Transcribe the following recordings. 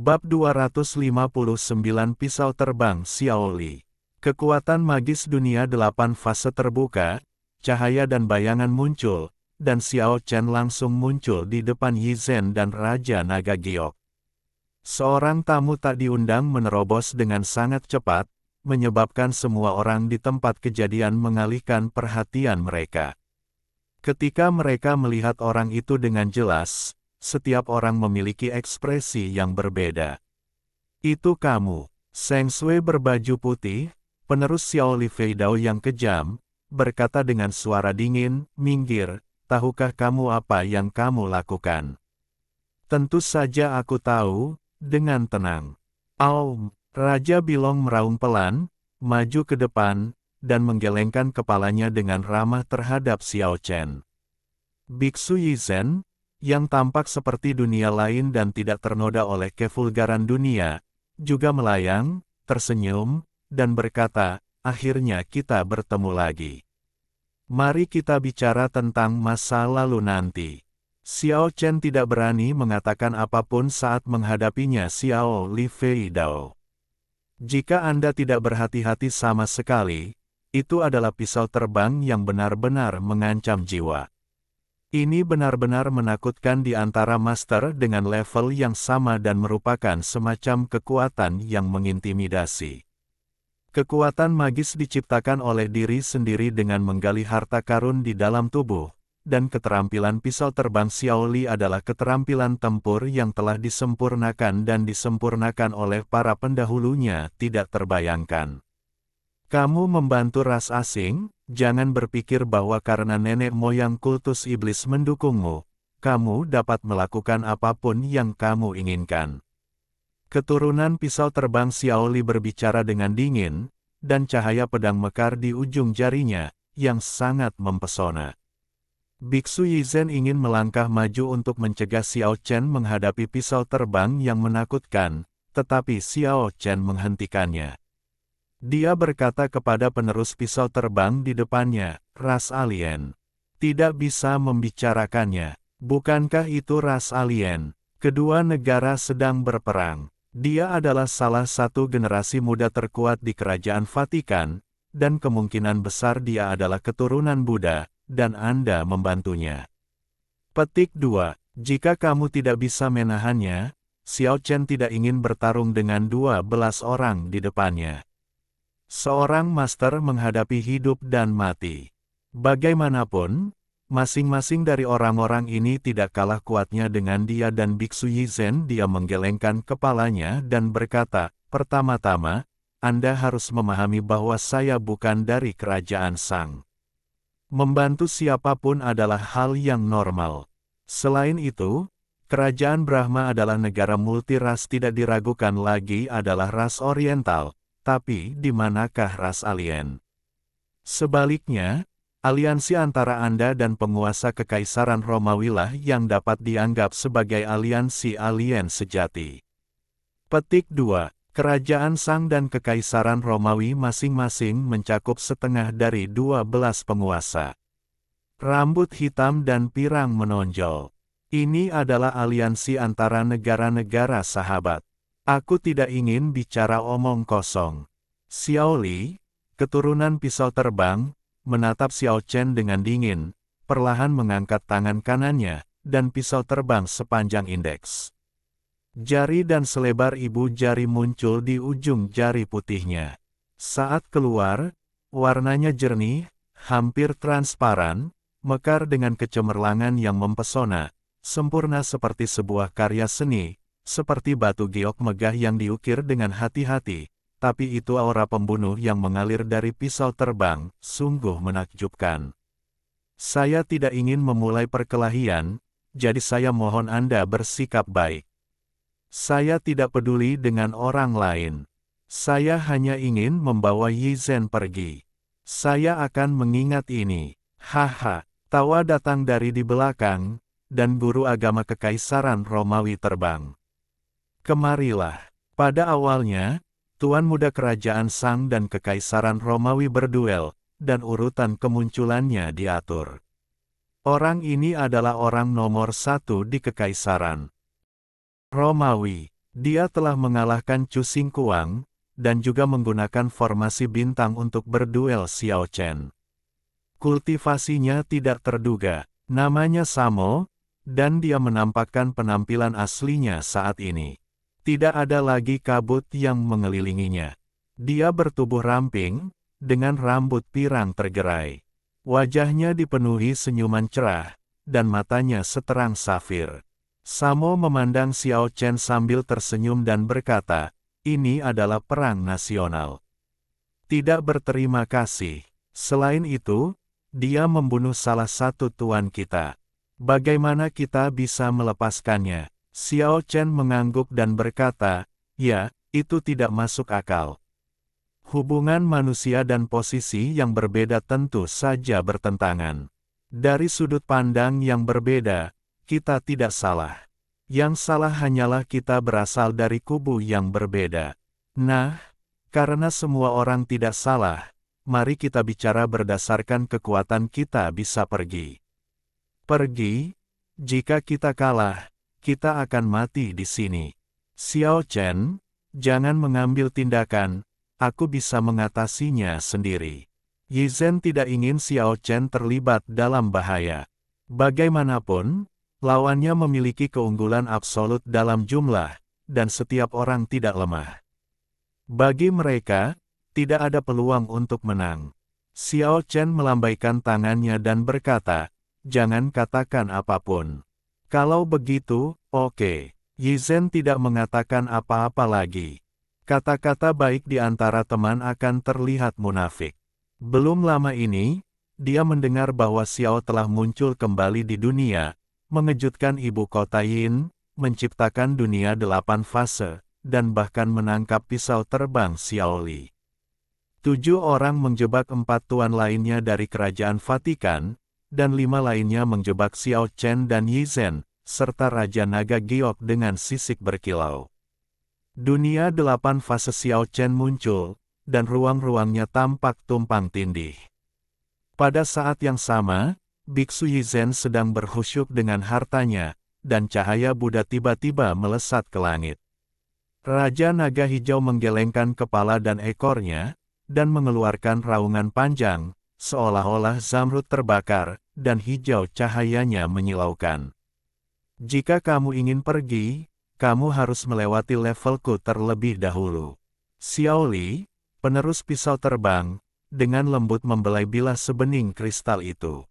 Bab 259 Pisau Terbang Xiao Li. Kekuatan magis dunia 8 fase terbuka, cahaya dan bayangan muncul, dan Xiao Chen langsung muncul di depan Yi Zhen dan Raja Naga Giok. Seorang tamu tak diundang menerobos dengan sangat cepat, menyebabkan semua orang di tempat kejadian mengalihkan perhatian mereka. Ketika mereka melihat orang itu dengan jelas, setiap orang memiliki ekspresi yang berbeda. Itu kamu, Seng Sui berbaju putih, penerus Xiao Li Fei Dao yang kejam, berkata dengan suara dingin, minggir, tahukah kamu apa yang kamu lakukan? Tentu saja aku tahu, dengan tenang. Raja Bilong meraung pelan, maju ke depan, dan menggelengkan kepalanya dengan ramah terhadap Xiao Chen. Biksu Yi Zhen, yang tampak seperti dunia lain dan tidak ternoda oleh kevulgaran dunia, juga melayang, tersenyum, dan berkata, akhirnya kita bertemu lagi. Mari kita bicara tentang masa lalu nanti. Xiao Chen tidak berani mengatakan apapun saat menghadapinya Xiao Li Fei Dao. Jika Anda tidak berhati-hati sama sekali, itu adalah pisau terbang yang benar-benar mengancam jiwa. Ini benar-benar menakutkan di antara master dengan level yang sama dan merupakan semacam kekuatan yang mengintimidasi. Kekuatan magis diciptakan oleh diri sendiri dengan menggali harta karun di dalam tubuh, dan keterampilan pisau terbang Xiao Li adalah keterampilan tempur yang telah disempurnakan dan disempurnakan oleh para pendahulunya tidak terbayangkan. Kamu membantu ras asing, jangan berpikir bahwa karena nenek moyang kultus iblis mendukungmu, kamu dapat melakukan apapun yang kamu inginkan. Keturunan pisau terbang Xiao Li berbicara dengan dingin, dan cahaya pedang mekar di ujung jarinya, yang sangat mempesona. Biksu Yi Zhen ingin melangkah maju untuk mencegah Xiao Chen menghadapi pisau terbang yang menakutkan, tetapi Xiao Chen menghentikannya. Dia berkata kepada penerus pisau terbang di depannya, ras alien. Tidak bisa membicarakannya. Bukankah itu ras alien? Kedua negara sedang berperang. Dia adalah salah satu generasi muda terkuat di kerajaan Vatikan, dan kemungkinan besar dia adalah keturunan Buddha, dan Anda membantunya. Petik 2. Jika kamu tidak bisa menahannya, Xiao Chen tidak ingin bertarung dengan 12 orang di depannya. Seorang master menghadapi hidup dan mati. Bagaimanapun, masing-masing dari orang-orang ini tidak kalah kuatnya dengan dia dan Biksu Yi Zhen. Dia menggelengkan kepalanya dan berkata, pertama-tama, Anda harus memahami bahwa saya bukan dari kerajaan Sang. Membantu siapapun adalah hal yang normal. Selain itu, kerajaan Brahma adalah negara multiras, tidak diragukan lagi adalah ras oriental. Tapi, di manakah ras alien? Sebaliknya, aliansi antara Anda dan penguasa kekaisaran Romawilah yang dapat dianggap sebagai aliansi alien sejati. Petik 2. Kerajaan Sang dan kekaisaran Romawi masing-masing mencakup setengah dari 12 penguasa. Rambut hitam dan pirang menonjol. Ini adalah aliansi antara negara-negara sahabat. Aku tidak ingin bicara omong kosong. Xiao Li, keturunan pisau terbang, menatap Xiao Chen dengan dingin, perlahan mengangkat tangan kanannya, dan pisau terbang sepanjang indeks. Jari dan selebar ibu jari muncul di ujung jari putihnya. Saat keluar, warnanya jernih, hampir transparan, mekar dengan kecemerlangan yang mempesona, sempurna seperti sebuah karya seni. Seperti batu giok megah yang diukir dengan hati-hati, tapi itu aura pembunuh yang mengalir dari pisau terbang, sungguh menakjubkan. Saya tidak ingin memulai perkelahian, jadi saya mohon Anda bersikap baik. Saya tidak peduli dengan orang lain. Saya hanya ingin membawa Yi Zhen pergi. Saya akan mengingat ini. Haha, tawa datang dari di belakang, dan guru agama kekaisaran Romawi terbang. Kemarilah. Pada awalnya, Tuan Muda Kerajaan Sang dan Kekaisaran Romawi berduel, dan urutan kemunculannya diatur. Orang ini adalah orang nomor 1 di Kekaisaran Romawi. Dia telah mengalahkan Chu Xingguang, dan juga menggunakan formasi bintang untuk berduel Xiao Chen. Kultivasinya tidak terduga, namanya Samo, dan dia menampakkan penampilan aslinya saat ini. Tidak ada lagi kabut yang mengelilinginya. Dia bertubuh ramping, dengan rambut pirang tergerai. Wajahnya dipenuhi senyuman cerah, dan matanya seterang safir. Samo memandang Xiao Chen sambil tersenyum dan berkata, "Ini adalah perang nasional. Tidak berterima kasih. Selain itu, dia membunuh salah satu tuan kita. Bagaimana kita bisa melepaskannya?" Xiao Chen mengangguk dan berkata, "Ya, itu tidak masuk akal. Hubungan manusia dan posisi yang berbeda tentu saja bertentangan. Dari sudut pandang yang berbeda, kita tidak salah. Yang salah hanyalah kita berasal dari kubu yang berbeda. Nah, karena semua orang tidak salah, mari kita bicara berdasarkan kekuatan kita bisa pergi. Pergi? Jika kita kalah, kita akan mati di sini. Xiao Chen, jangan mengambil tindakan, aku bisa mengatasinya sendiri." Yi Zhen tidak ingin Xiao Chen terlibat dalam bahaya. Bagaimanapun, lawannya memiliki keunggulan absolut dalam jumlah, dan setiap orang tidak lemah. Bagi mereka, tidak ada peluang untuk menang. Xiao Chen melambaikan tangannya dan berkata, "Jangan katakan apapun." Kalau begitu, oke. Yi Zhen tidak mengatakan apa-apa lagi. Kata-kata baik di antara teman akan terlihat munafik. Belum lama ini, dia mendengar bahwa Xiao telah muncul kembali di dunia, mengejutkan ibu kota Yin, menciptakan dunia 8 fase, dan bahkan menangkap pisau terbang Xiao Li. 7 orang menjebak 4 tuan lainnya dari kerajaan Vatikan, dan 5 lainnya menjebak Xiao Chen dan Yi Zhen, serta Raja Naga Giok dengan sisik berkilau. Dunia 8 fase Xiao Chen muncul, dan ruang-ruangnya tampak tumpang tindih. Pada saat yang sama, Biksu Yi Zhen sedang berkhusyuk dengan hartanya, dan cahaya Buddha tiba-tiba melesat ke langit. Raja Naga Hijau menggelengkan kepala dan ekornya, dan mengeluarkan raungan panjang, seolah-olah zamrud terbakar, dan hijau cahayanya menyilaukan. "Jika kamu ingin pergi, kamu harus melewati levelku terlebih dahulu." Xiao Li, penerus pisau terbang, dengan lembut membelai bilah sebening kristal itu.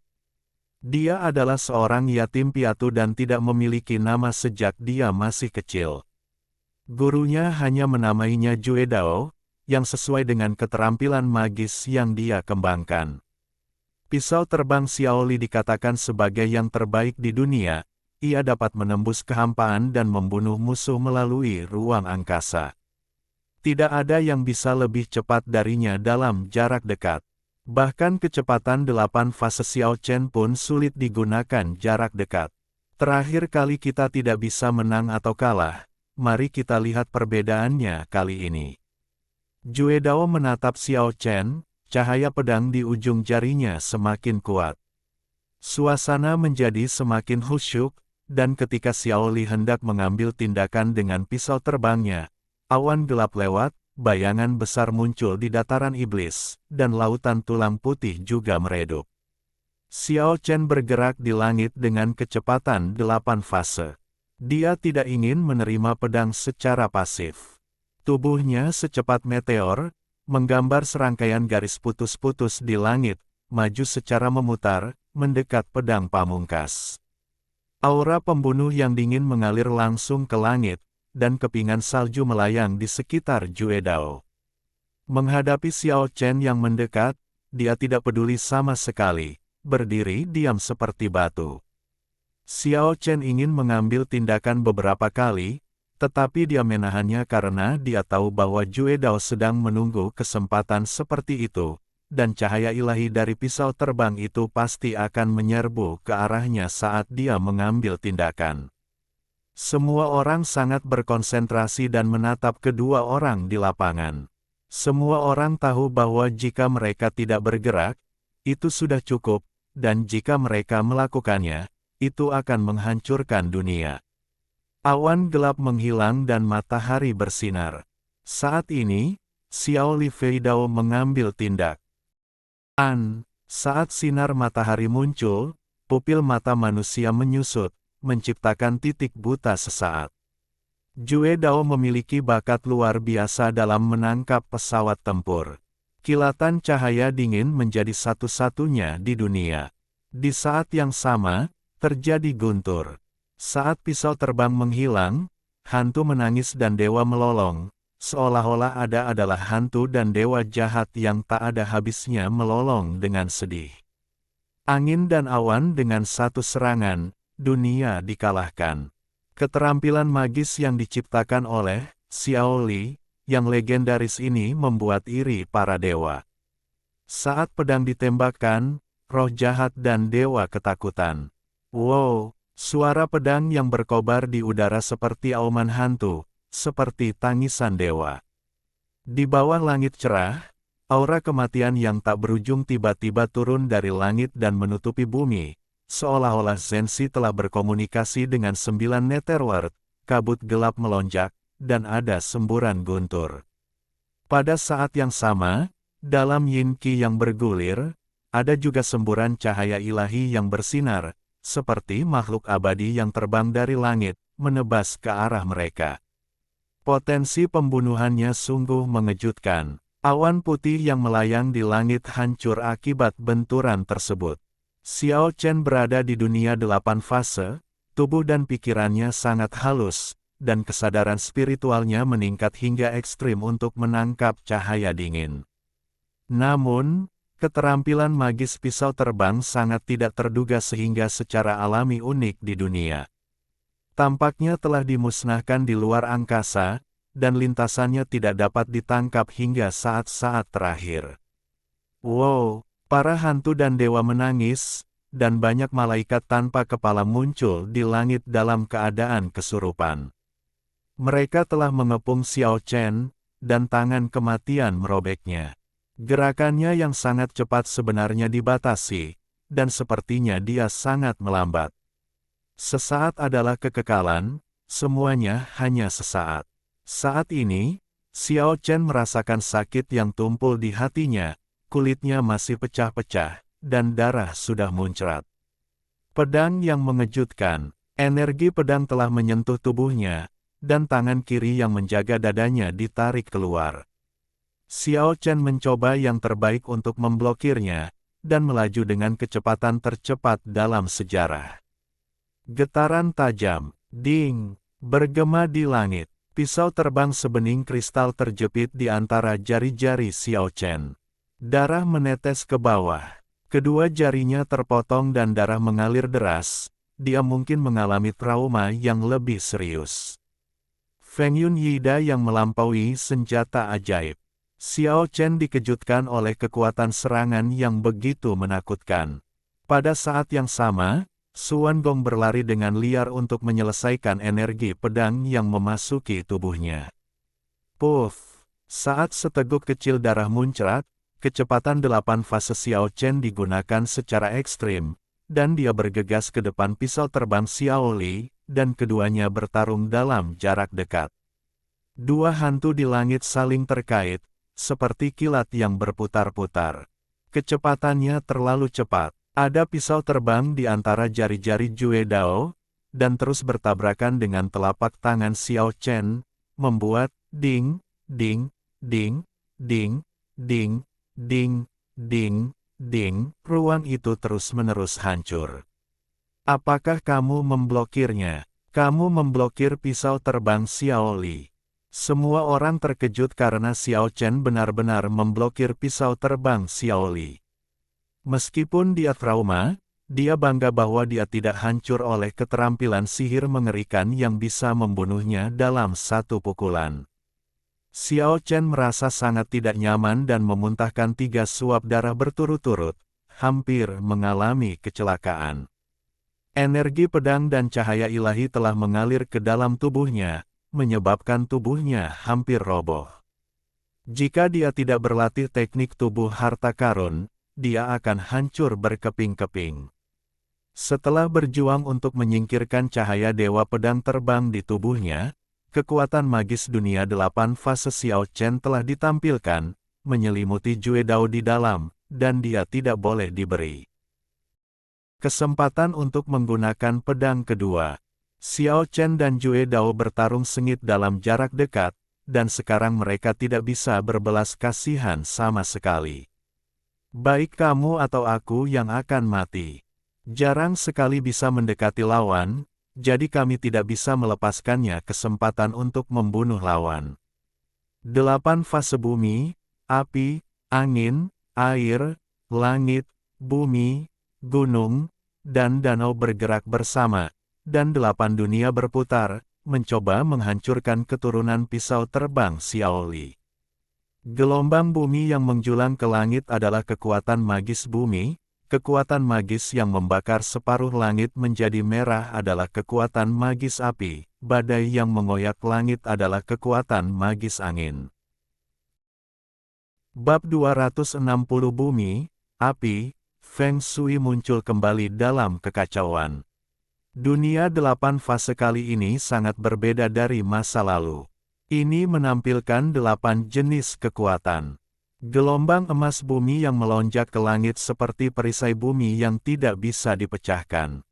Dia adalah seorang yatim piatu dan tidak memiliki nama sejak dia masih kecil. Gurunya hanya menamainya Jue Dao, yang sesuai dengan keterampilan magis yang dia kembangkan. Pisau terbang Xiao Li dikatakan sebagai yang terbaik di dunia. Ia dapat menembus kehampaan dan membunuh musuh melalui ruang angkasa. Tidak ada yang bisa lebih cepat darinya dalam jarak dekat. Bahkan kecepatan 8 fase Xiao Chen pun sulit digunakan jarak dekat. Terakhir kali kita tidak bisa menang atau kalah, mari kita lihat perbedaannya kali ini. Jue Dao menatap Xiao Chen, cahaya pedang di ujung jarinya semakin kuat. Suasana menjadi semakin khusyuk, dan ketika Xiao Li hendak mengambil tindakan dengan pisau terbangnya, awan gelap lewat, bayangan besar muncul di dataran iblis, dan lautan tulang putih juga meredup. Xiao Chen bergerak di langit dengan kecepatan 8 fase. Dia tidak ingin menerima pedang secara pasif. Tubuhnya secepat meteor, menggambar serangkaian garis putus-putus di langit, maju secara memutar, mendekat pedang pamungkas. Aura pembunuh yang dingin mengalir langsung ke langit, dan kepingan salju melayang di sekitar Jue Dao. Menghadapi Xiao Chen yang mendekat, dia tidak peduli sama sekali, berdiri diam seperti batu. Xiao Chen ingin mengambil tindakan beberapa kali, tetapi dia menahannya karena dia tahu bahwa Jue Dao sedang menunggu kesempatan seperti itu, dan cahaya ilahi dari pisau terbang itu pasti akan menyerbu ke arahnya saat dia mengambil tindakan. Semua orang sangat berkonsentrasi dan menatap kedua orang di lapangan. Semua orang tahu bahwa jika mereka tidak bergerak, itu sudah cukup, dan jika mereka melakukannya, itu akan menghancurkan dunia. Awan gelap menghilang dan matahari bersinar. Saat ini, Xiao Li Feidao mengambil tindak. Saat sinar matahari muncul, pupil mata manusia menyusut, menciptakan titik buta sesaat. Jue Dao memiliki bakat luar biasa dalam menangkap pesawat tempur. Kilatan cahaya dingin menjadi satu-satunya di dunia. Di saat yang sama, terjadi guntur. Saat pisau terbang menghilang, hantu menangis dan dewa melolong, seolah-olah ada adalah hantu dan dewa jahat yang tak ada habisnya melolong dengan sedih. Angin dan awan dengan satu serangan, dunia dikalahkan. Keterampilan magis yang diciptakan oleh Xiao Li, yang legendaris ini membuat iri para dewa. Saat pedang ditembakkan, roh jahat dan dewa ketakutan. Wow! Suara pedang yang berkobar di udara seperti auman hantu, seperti tangisan dewa. Di bawah langit cerah, aura kematian yang tak berujung tiba-tiba turun dari langit dan menutupi bumi, seolah-olah Zenzi telah berkomunikasi dengan 9 Netherworld, kabut gelap melonjak, dan ada semburan guntur. Pada saat yang sama, dalam Yin Qi yang bergulir, ada juga semburan cahaya ilahi yang bersinar, seperti makhluk abadi yang terbang dari langit, menebas ke arah mereka. Potensi pembunuhannya sungguh mengejutkan. Awan putih yang melayang di langit hancur akibat benturan tersebut. Xiao Chen berada di dunia 8 fase, tubuh dan pikirannya sangat halus, dan kesadaran spiritualnya meningkat hingga ekstrim untuk menangkap cahaya dingin. Namun, keterampilan magis pisau terbang sangat tidak terduga sehingga secara alami unik di dunia. Tampaknya telah dimusnahkan di luar angkasa, dan lintasannya tidak dapat ditangkap hingga saat-saat terakhir. Wow, para hantu dan dewa menangis, dan banyak malaikat tanpa kepala muncul di langit dalam keadaan kesurupan. Mereka telah mengepung Xiao Chen, dan tangan kematian merobeknya. Gerakannya yang sangat cepat sebenarnya dibatasi, dan sepertinya dia sangat melambat. Sesaat adalah kekekalan, semuanya hanya sesaat. Saat ini, Xiao Chen merasakan sakit yang tumpul di hatinya, kulitnya masih pecah-pecah, dan darah sudah muncrat. Pedang yang mengejutkan, energi pedang telah menyentuh tubuhnya, dan tangan kiri yang menjaga dadanya ditarik keluar. Xiao Chen mencoba yang terbaik untuk memblokirnya, dan melaju dengan kecepatan tercepat dalam sejarah. Getaran tajam, ding, bergema di langit. Pisau terbang sebening kristal terjepit di antara jari-jari Xiao Chen. Darah menetes ke bawah. Kedua jarinya terpotong dan darah mengalir deras. Dia mungkin mengalami trauma yang lebih serius. Feng Yun Yida yang melampaui senjata ajaib. Xiao Chen dikejutkan oleh kekuatan serangan yang begitu menakutkan. Pada saat yang sama, Suan Gong berlari dengan liar untuk menyelesaikan energi pedang yang memasuki tubuhnya. Puff! Saat seteguk kecil darah muncrat, kecepatan 8 fase Xiao Chen digunakan secara ekstrim, dan dia bergegas ke depan pisau terbang Xiao Li, dan keduanya bertarung dalam jarak dekat. Dua hantu di langit saling terkait, seperti kilat yang berputar-putar. Kecepatannya terlalu cepat. Ada pisau terbang di antara jari-jari Jue Dao, dan terus bertabrakan dengan telapak tangan Xiao Chen, membuat ding, ding, ding, ding, ding, ding, ding, ding. Ruang itu terus-menerus hancur. Apakah kamu memblokirnya? Kamu memblokir pisau terbang Xiao Li. Semua orang terkejut karena Xiao Chen benar-benar memblokir pisau terbang Xiao Li. Meskipun dia trauma, dia bangga bahwa dia tidak hancur oleh keterampilan sihir mengerikan yang bisa membunuhnya dalam satu pukulan. Xiao Chen merasa sangat tidak nyaman dan memuntahkan 3 suap darah berturut-turut, hampir mengalami kecelakaan. Energi pedang dan cahaya ilahi telah mengalir ke dalam tubuhnya, menyebabkan tubuhnya hampir roboh. Jika dia tidak berlatih teknik tubuh harta karun, dia akan hancur berkeping-keping. Setelah berjuang untuk menyingkirkan cahaya Dewa Pedang Terbang di tubuhnya, kekuatan magis dunia 8 fase Xiao Chen telah ditampilkan, menyelimuti Jue Dao di dalam, dan dia tidak boleh diberi kesempatan untuk menggunakan pedang kedua. Xiao Chen dan Jue Dao bertarung sengit dalam jarak dekat, dan sekarang mereka tidak bisa berbelas kasihan sama sekali. Baik kamu atau aku yang akan mati. Jarang sekali bisa mendekati lawan, jadi kami tidak bisa melepaskannya kesempatan untuk membunuh lawan. 8 fase bumi, api, angin, air, langit, bumi, gunung, dan danau bergerak bersama, dan 8 dunia berputar, mencoba menghancurkan keturunan pisau terbang Xiaoli. Gelombang bumi yang menjulang ke langit adalah kekuatan magis bumi, kekuatan magis yang membakar separuh langit menjadi merah adalah kekuatan magis api, badai yang mengoyak langit adalah kekuatan magis angin. Bab 260 Bumi, Api, Feng Shui muncul kembali dalam kekacauan. Dunia 8 fase kali ini sangat berbeda dari masa lalu. Ini menampilkan 8 jenis kekuatan. Gelombang emas bumi yang melonjak ke langit seperti perisai bumi yang tidak bisa dipecahkan.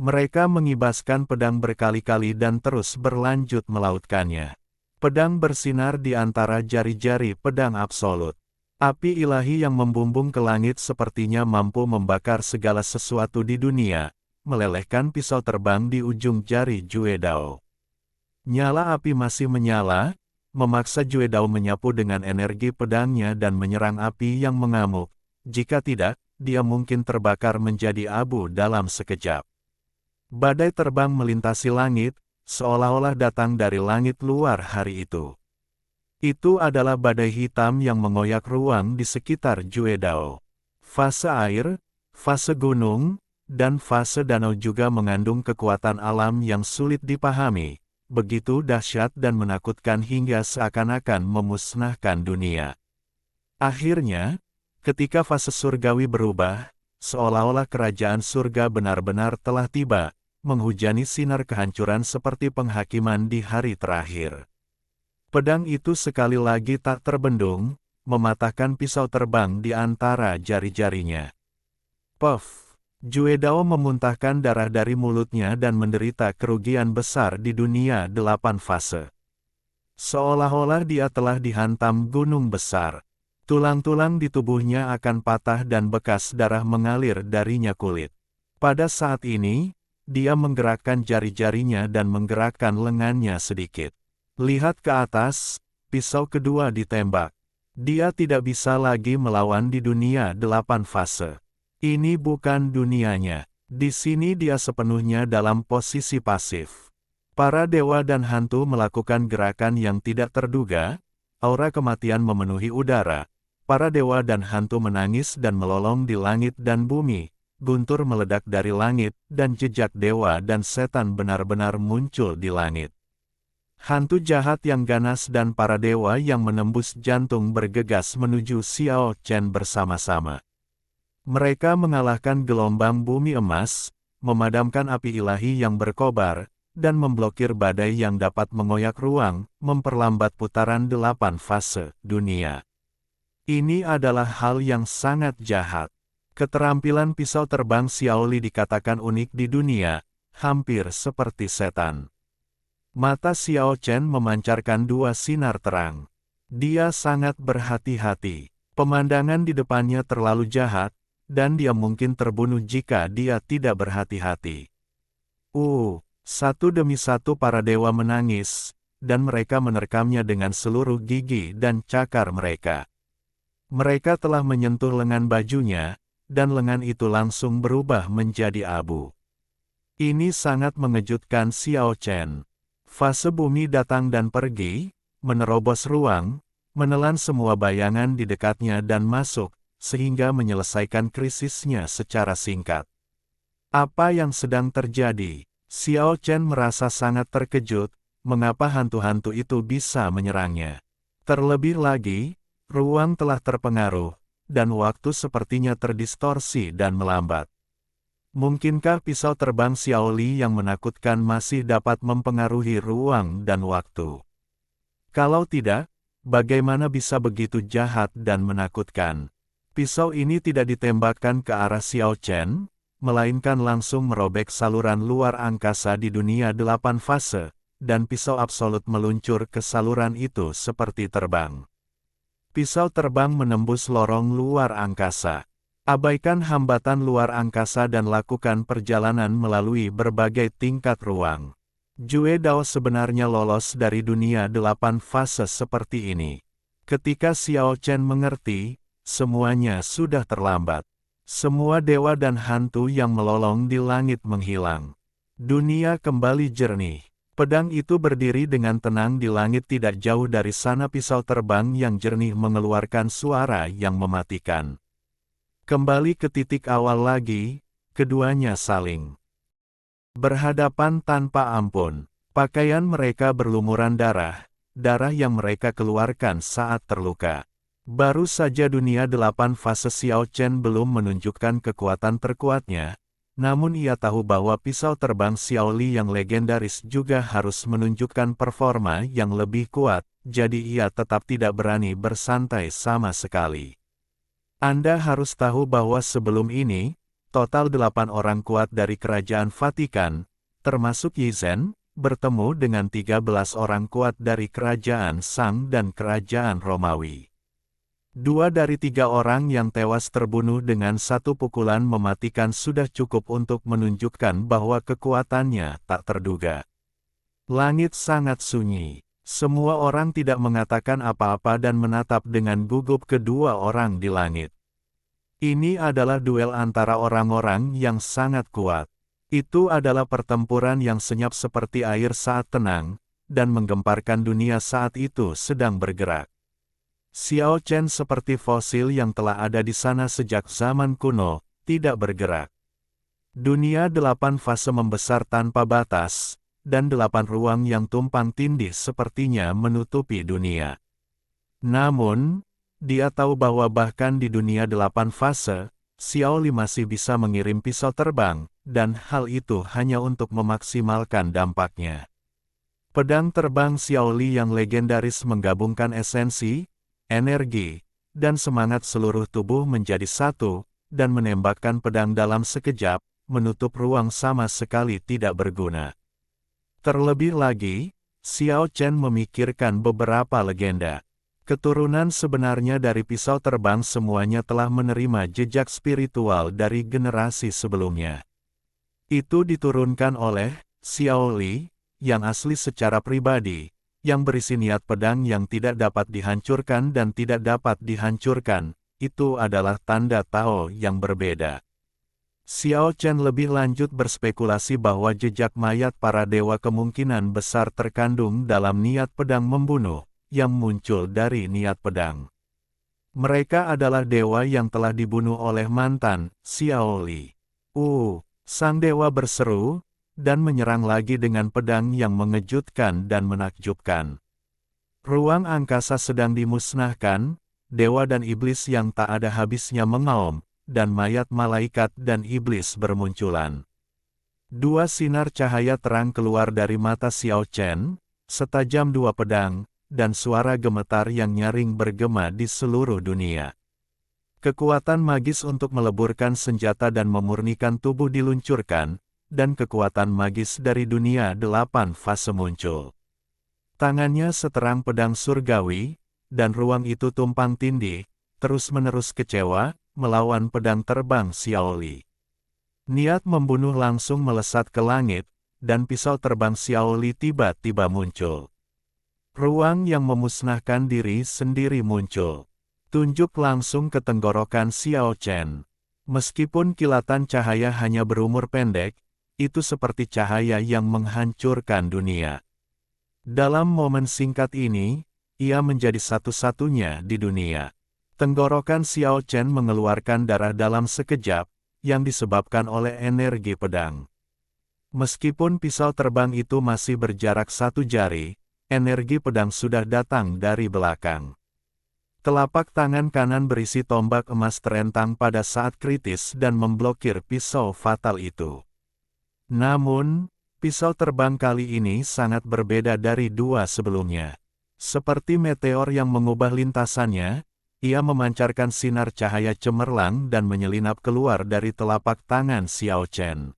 Mereka mengibaskan pedang berkali-kali dan terus berlanjut melautkannya. Pedang bersinar di antara jari-jari pedang absolut. Api ilahi yang membumbung ke langit sepertinya mampu membakar segala sesuatu di dunia, melelehkan pisau terbang di ujung jari Jue Dao. Nyala api masih menyala, memaksa Jue Dao menyapu dengan energi pedangnya dan menyerang api yang mengamuk. Jika tidak, dia mungkin terbakar menjadi abu dalam sekejap. Badai terbang melintasi langit, seolah-olah datang dari langit luar hari itu. Itu adalah badai hitam yang mengoyak ruang di sekitar Jue Dao. Fase air, fase gunung, dan fase danau juga mengandung kekuatan alam yang sulit dipahami, begitu dahsyat dan menakutkan hingga seakan-akan memusnahkan dunia. Akhirnya, ketika fase surgawi berubah, seolah-olah kerajaan surga benar-benar telah tiba, menghujani sinar kehancuran seperti penghakiman di hari terakhir. Pedang itu sekali lagi tak terbendung, mematahkan pisau terbang di antara jari-jarinya. Puff! Jue Dao memuntahkan darah dari mulutnya dan menderita kerugian besar di dunia 8 fase. Seolah-olah dia telah dihantam gunung besar. Tulang-tulang di tubuhnya akan patah dan bekas darah mengalir darinya kulit. Pada saat ini, dia menggerakkan jari-jarinya dan menggerakkan lengannya sedikit. Lihat ke atas, pisau kedua ditembak. Dia tidak bisa lagi melawan di dunia 8 fase. Ini bukan dunianya. Di sini dia sepenuhnya dalam posisi pasif. Para dewa dan hantu melakukan gerakan yang tidak terduga, aura kematian memenuhi udara. Para dewa dan hantu menangis dan melolong di langit dan bumi. Guntur meledak dari langit, dan jejak dewa dan setan benar-benar muncul di langit. Hantu jahat yang ganas dan para dewa yang menembus jantung bergegas menuju Xiao Chen bersama-sama. Mereka mengalahkan gelombang bumi emas, memadamkan api ilahi yang berkobar, dan memblokir badai yang dapat mengoyak ruang, memperlambat putaran 8 fase dunia. Ini adalah hal yang sangat jahat. Keterampilan pisau terbang Xiaoli dikatakan unik di dunia, hampir seperti setan. Mata Xiao Chen memancarkan 2 sinar terang. Dia sangat berhati-hati. Pemandangan di depannya terlalu jahat, dan dia mungkin terbunuh jika dia tidak berhati-hati. Satu demi satu para dewa menangis, dan mereka menerkamnya dengan seluruh gigi dan cakar mereka. Mereka telah menyentuh lengan bajunya, dan lengan itu langsung berubah menjadi abu. Ini sangat mengejutkan Xiao Chen. Fase bumi datang dan pergi, menerobos ruang, menelan semua bayangan di dekatnya dan masuk, sehingga menyelesaikan krisisnya secara singkat. Apa yang sedang terjadi? Xiao Chen merasa sangat terkejut, mengapa hantu-hantu itu bisa menyerangnya. Terlebih lagi, ruang telah terpengaruh, dan waktu sepertinya terdistorsi dan melambat. Mungkinkah pisau terbang Xiaoli yang menakutkan masih dapat mempengaruhi ruang dan waktu? Kalau tidak, bagaimana bisa begitu jahat dan menakutkan? Pisau ini tidak ditembakkan ke arah Xiao Chen, melainkan langsung merobek saluran luar angkasa di dunia 8 fase, dan pisau absolut meluncur ke saluran itu seperti terbang. Pisau terbang menembus lorong luar angkasa. Abaikan hambatan luar angkasa dan lakukan perjalanan melalui berbagai tingkat ruang. Jue Dao sebenarnya lolos dari dunia 8 fase seperti ini. Ketika Xiao Chen mengerti, semuanya sudah terlambat. Semua dewa dan hantu yang melolong di langit menghilang. Dunia kembali jernih. Pedang itu berdiri dengan tenang di langit tidak jauh dari sana pisau terbang yang jernih mengeluarkan suara yang mematikan. Kembali ke titik awal lagi, keduanya saling berhadapan tanpa ampun. Pakaian mereka berlumuran darah, darah yang mereka keluarkan saat terluka. Baru saja dunia 8 fase Xiao Chen belum menunjukkan kekuatan terkuatnya, namun ia tahu bahwa pisau terbang Xiaoli yang legendaris juga harus menunjukkan performa yang lebih kuat, jadi ia tetap tidak berani bersantai sama sekali. Anda harus tahu bahwa sebelum ini, total 8 orang kuat dari Kerajaan Vatikan, termasuk Yi Zhen, bertemu dengan 13 orang kuat dari Kerajaan Shang dan Kerajaan Romawi. 2 dari 3 orang yang tewas terbunuh dengan satu pukulan mematikan sudah cukup untuk menunjukkan bahwa kekuatannya tak terduga. Langit sangat sunyi. Semua orang tidak mengatakan apa-apa dan menatap dengan gugup kedua orang di langit. Ini adalah duel antara orang-orang yang sangat kuat. Itu adalah pertempuran yang senyap seperti air saat tenang, dan menggemparkan dunia saat itu sedang bergerak. Xiao Chen seperti fosil yang telah ada di sana sejak zaman kuno, tidak bergerak. Dunia 8 fase membesar tanpa batas, dan 8 ruang yang tumpang tindih sepertinya menutupi dunia. Namun, dia tahu bahwa bahkan di dunia 8 fase, Xiaoli masih bisa mengirim pisau terbang, dan hal itu hanya untuk memaksimalkan dampaknya. Pedang terbang Xiaoli yang legendaris menggabungkan esensi, energi, dan semangat seluruh tubuh menjadi satu, dan menembakkan pedang dalam sekejap, menutup ruang sama sekali tidak berguna. Terlebih lagi, Xiao Chen memikirkan beberapa legenda. Keturunan sebenarnya dari pisau terbang semuanya telah menerima jejak spiritual dari generasi sebelumnya. Itu diturunkan oleh Xiaoli, yang asli secara pribadi, yang berisi niat pedang yang tidak dapat dihancurkan dan tidak dapat dihancurkan, itu adalah tanda Tao yang berbeda. Xiao Chen lebih lanjut berspekulasi bahwa jejak mayat para dewa kemungkinan besar terkandung dalam niat pedang membunuh, yang muncul dari niat pedang. Mereka adalah dewa yang telah dibunuh oleh mantan, Xiaoli. Sang dewa berseru, dan menyerang lagi dengan pedang yang mengejutkan dan menakjubkan. Ruang angkasa sedang dimusnahkan, dewa dan iblis yang tak ada habisnya mengaum, dan mayat malaikat dan iblis bermunculan. 2 sinar cahaya terang keluar dari mata Xiao Chen, setajam 2 pedang, dan suara gemetar yang nyaring bergema di seluruh dunia. Kekuatan magis untuk meleburkan senjata dan memurnikan tubuh diluncurkan, dan kekuatan magis dari dunia 8 fase muncul. Tangannya seterang pedang surgawi, dan ruang itu tumpang tindih, terus-menerus kecewa, melawan pedang terbang Xiaoli. Niat membunuh langsung melesat ke langit, dan pisau terbang Xiaoli tiba-tiba muncul. Ruang yang memusnahkan diri sendiri muncul. Tunjuk langsung ke tenggorokan Xiao Chen. Meskipun kilatan cahaya hanya berumur pendek, itu seperti cahaya yang menghancurkan dunia. Dalam momen singkat ini, ia menjadi satu-satunya di dunia. Tenggorokan Xiao Chen mengeluarkan darah dalam sekejap, yang disebabkan oleh energi pedang. Meskipun pisau terbang itu masih berjarak 1 jari, energi pedang sudah datang dari belakang. Telapak tangan kanan berisi tombak emas terentang pada saat kritis dan memblokir pisau fatal itu. Namun, pisau terbang kali ini sangat berbeda dari dua sebelumnya. Seperti meteor yang mengubah lintasannya, ia memancarkan sinar cahaya cemerlang dan menyelinap keluar dari telapak tangan Xiao Chen.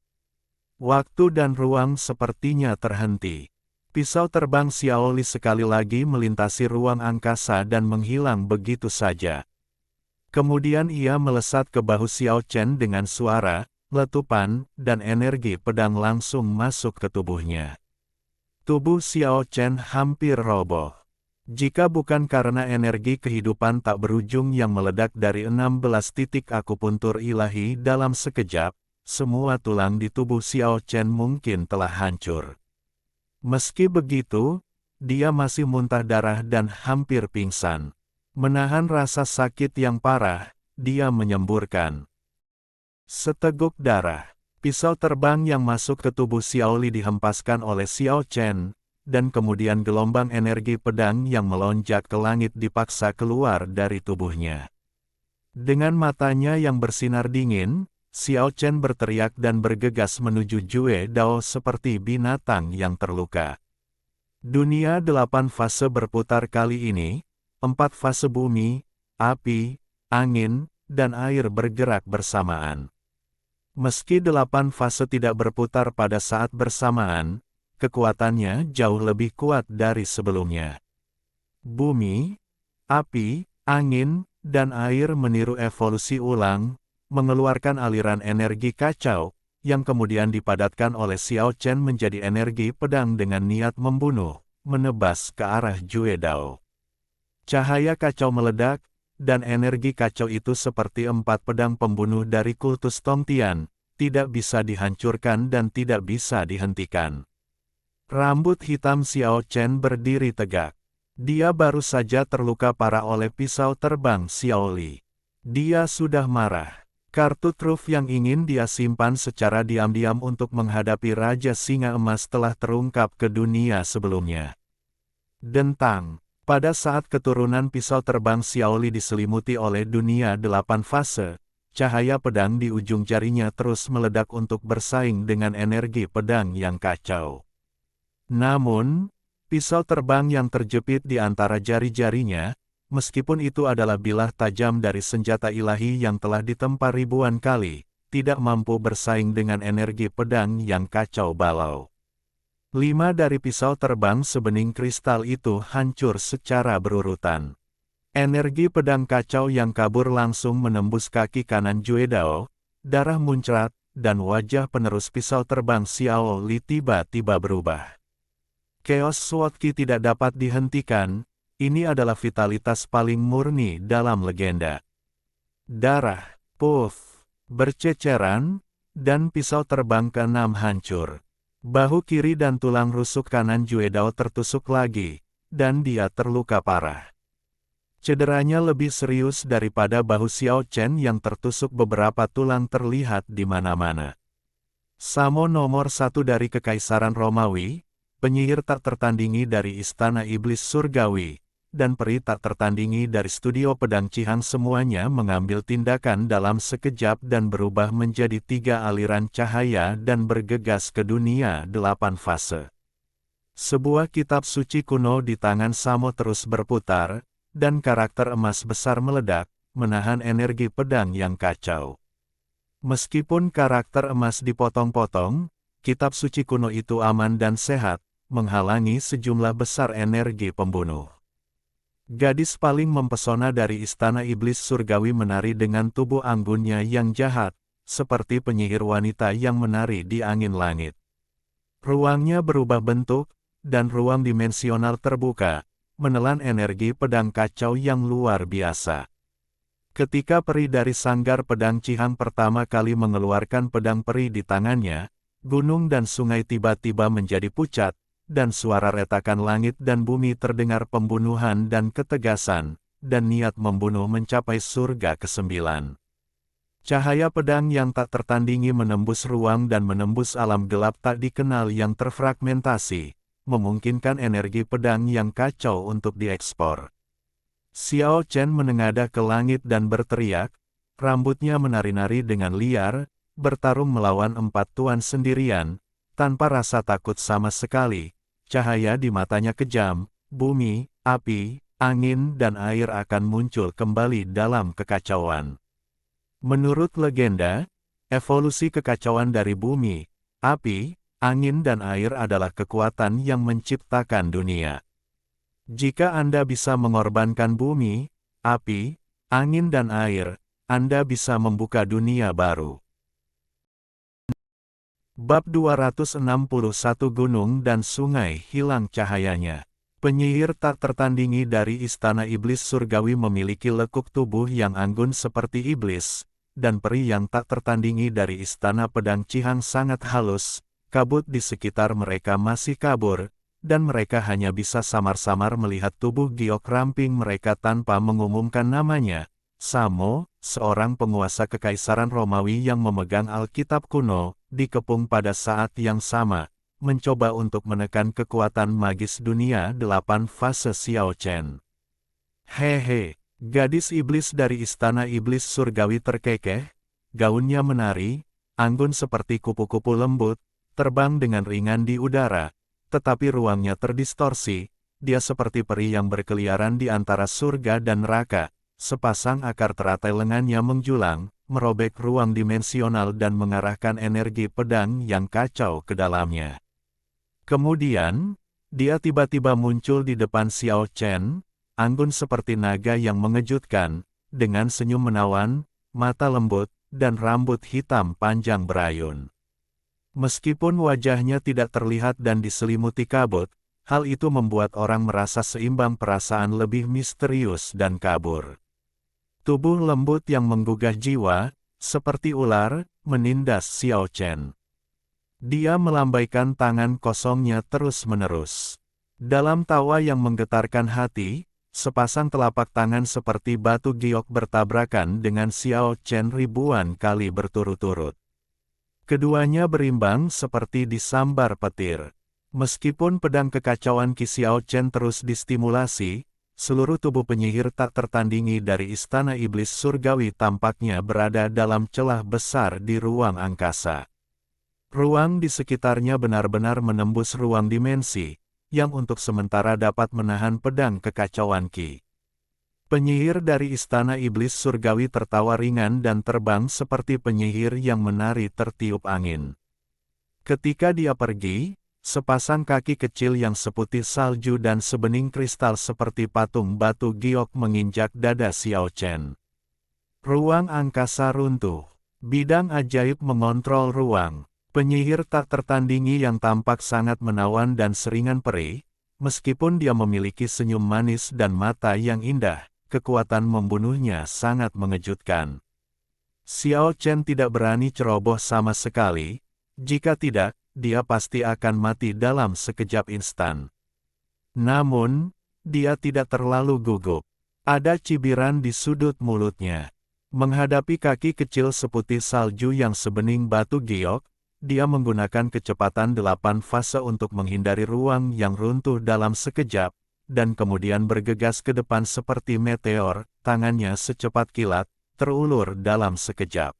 Waktu dan ruang sepertinya terhenti. Pisau terbang Xiao Li sekali lagi melintasi ruang angkasa dan menghilang begitu saja. Kemudian ia melesat ke bahu Xiao Chen dengan suara, letupan, dan energi pedang langsung masuk ke tubuhnya. Tubuh Xiao Chen hampir roboh. Jika bukan karena energi kehidupan tak berujung yang meledak dari 16 titik akupuntur ilahi dalam sekejap, semua tulang di tubuh Xiao Chen mungkin telah hancur. Meski begitu, dia masih muntah darah dan hampir pingsan. Menahan rasa sakit yang parah, dia menyemburkan seteguk darah. Pisau terbang yang masuk ke tubuh Xiao Li dihempaskan oleh Xiao Chen, dan kemudian gelombang energi pedang yang melonjak ke langit dipaksa keluar dari tubuhnya. Dengan matanya yang bersinar dingin, Xiao Chen berteriak dan bergegas menuju Jue Dao seperti binatang yang terluka. Dunia 8 fase berputar kali ini, 4 fase bumi, api, angin, dan air bergerak bersamaan. Meski 8 fase tidak berputar pada saat bersamaan, kekuatannya jauh lebih kuat dari sebelumnya. Bumi, api, angin, dan air meniru evolusi ulang, mengeluarkan aliran energi kacau, yang kemudian dipadatkan oleh Xiao Chen menjadi energi pedang dengan niat membunuh, menebas ke arah Jue Dao. Cahaya kacau meledak, dan energi kacau itu seperti 4 pedang pembunuh dari kultus Tongtian, tidak bisa dihancurkan dan tidak bisa dihentikan. Rambut hitam Xiao Chen berdiri tegak. Dia baru saja terluka parah oleh pisau terbang Xiao Li. Dia sudah marah. Kartu truf yang ingin dia simpan secara diam-diam untuk menghadapi Raja Singa Emas telah terungkap ke dunia sebelumnya. Dentang. Pada saat keturunan pisau terbang Xiao Li diselimuti oleh dunia 8 fase, cahaya pedang di ujung jarinya terus meledak untuk bersaing dengan energi pedang yang kacau. Namun, pisau terbang yang terjepit di antara jari-jarinya, meskipun itu adalah bilah tajam dari senjata ilahi yang telah ditempa ribuan kali, tidak mampu bersaing dengan energi pedang yang kacau balau. 5 dari pisau terbang sebening kristal itu hancur secara berurutan. Energi pedang kacau yang kabur langsung menembus kaki kanan Jue Dao, darah muncrat, dan wajah penerus pisau terbang Xiao Li tiba-tiba berubah. Chaos Sword Ki tidak dapat dihentikan, ini adalah vitalitas paling murni dalam legenda. Darah, puff, berceceran, dan pisau terbang ke-6 hancur. Bahu kiri dan tulang rusuk kanan Jue Dao tertusuk lagi, dan dia terluka parah. Cederanya lebih serius daripada bahu Xiao Chen yang tertusuk beberapa tulang terlihat di mana-mana. Samo nomor 1 dari Kekaisaran Romawi, penyihir tak tertandingi dari Istana Iblis Surgawi, dan peri tak tertandingi dari Studio Pedang Cihang semuanya mengambil tindakan dalam sekejap dan berubah menjadi 3 aliran cahaya dan bergegas ke dunia 8 fase. Sebuah kitab suci kuno di tangan Samo terus berputar, dan karakter emas besar meledak, menahan energi pedang yang kacau. Meskipun karakter emas dipotong-potong, kitab suci kuno itu aman dan sehat, menghalangi sejumlah besar energi pembunuh. Gadis paling mempesona dari Istana Iblis Surgawi menari dengan tubuh anggunnya yang jahat, seperti penyihir wanita yang menari di angin langit. Ruangnya berubah bentuk, dan ruang dimensional terbuka, menelan energi pedang kacau yang luar biasa. Ketika peri dari Sanggar Pedang Cihang pertama kali mengeluarkan pedang peri di tangannya, gunung dan sungai tiba-tiba menjadi pucat, dan suara retakan langit dan bumi terdengar pembunuhan dan ketegasan, dan niat membunuh mencapai surga ke-9. Cahaya pedang yang tak tertandingi menembus ruang dan menembus alam gelap tak dikenal yang terfragmentasi, memungkinkan energi pedang yang kacau untuk diekspor. Xiao Chen menengadah ke langit dan berteriak, rambutnya menari-nari dengan liar, bertarung melawan 4 tuan sendirian, tanpa rasa takut sama sekali. Cahaya di matanya kejam, bumi, api, angin dan air akan muncul kembali dalam kekacauan. Menurut legenda, evolusi kekacauan dari bumi, api, angin dan air adalah kekuatan yang menciptakan dunia. Jika Anda bisa mengorbankan bumi, api, angin dan air, Anda bisa membuka dunia baru. Bab 261 Gunung dan Sungai Hilang Cahayanya. Penyihir tak tertandingi dari Istana Iblis Surgawi memiliki lekuk tubuh yang anggun seperti iblis, dan peri yang tak tertandingi dari Istana Pedang Cihang sangat halus. Kabut di sekitar mereka masih kabur, dan mereka hanya bisa samar-samar melihat tubuh giok ramping mereka tanpa mengumumkan namanya. Samo, seorang penguasa kekaisaran Romawi yang memegang Alkitab kuno, dikepung pada saat yang sama, mencoba untuk menekan kekuatan magis dunia 8 fase Xiao Chen. Hehe, gadis iblis dari Istana Iblis Surgawi terkekeh, gaunnya menari, anggun seperti kupu-kupu lembut, terbang dengan ringan di udara, tetapi ruangnya terdistorsi, dia seperti peri yang berkeliaran di antara surga dan neraka. Sepasang akar teratai lengannya menjulang, merobek ruang dimensional dan mengarahkan energi pedang yang kacau ke dalamnya. Kemudian, dia tiba-tiba muncul di depan Xiao Chen, anggun seperti naga yang mengejutkan, dengan senyum menawan, mata lembut, dan rambut hitam panjang berayun. Meskipun wajahnya tidak terlihat dan diselimuti kabut, hal itu membuat orang merasa seimbang perasaan lebih misterius dan kabur. Tubuh lembut yang menggugah jiwa, seperti ular, menindas Xiao Chen. Dia melambaikan tangan kosongnya terus-menerus. Dalam tawa yang menggetarkan hati, sepasang telapak tangan seperti batu giok bertabrakan dengan Xiao Chen ribuan kali berturut-turut. Keduanya berimbang seperti disambar petir. Meskipun pedang kekacauan Qi Xiao Chen terus distimulasi, seluruh tubuh penyihir tak tertandingi dari Istana Iblis Surgawi tampaknya berada dalam celah besar di ruang angkasa. Ruang di sekitarnya benar-benar menembus ruang dimensi, yang untuk sementara dapat menahan pedang kekacauan Qi. Penyihir dari Istana Iblis Surgawi tertawa ringan dan terbang seperti penyihir yang menari tertiup angin. Ketika dia pergi, sepasang kaki kecil yang seputih salju dan sebening kristal seperti patung batu giok menginjak dada Xiao Chen. Ruang angkasa runtuh. Bidang ajaib mengontrol ruang. Penyihir tak tertandingi yang tampak sangat menawan dan seringan peri, meskipun dia memiliki senyum manis dan mata yang indah, kekuatan membunuhnya sangat mengejutkan. Xiao Chen tidak berani ceroboh sama sekali, jika tidak, dia pasti akan mati dalam sekejap instan. Namun, dia tidak terlalu gugup. Ada cibiran di sudut mulutnya. Menghadapi kaki kecil seputih salju yang sebening batu giok, dia menggunakan kecepatan 8 fase untuk menghindari ruang yang runtuh dalam sekejap, dan kemudian bergegas ke depan seperti meteor, tangannya secepat kilat, terulur dalam sekejap.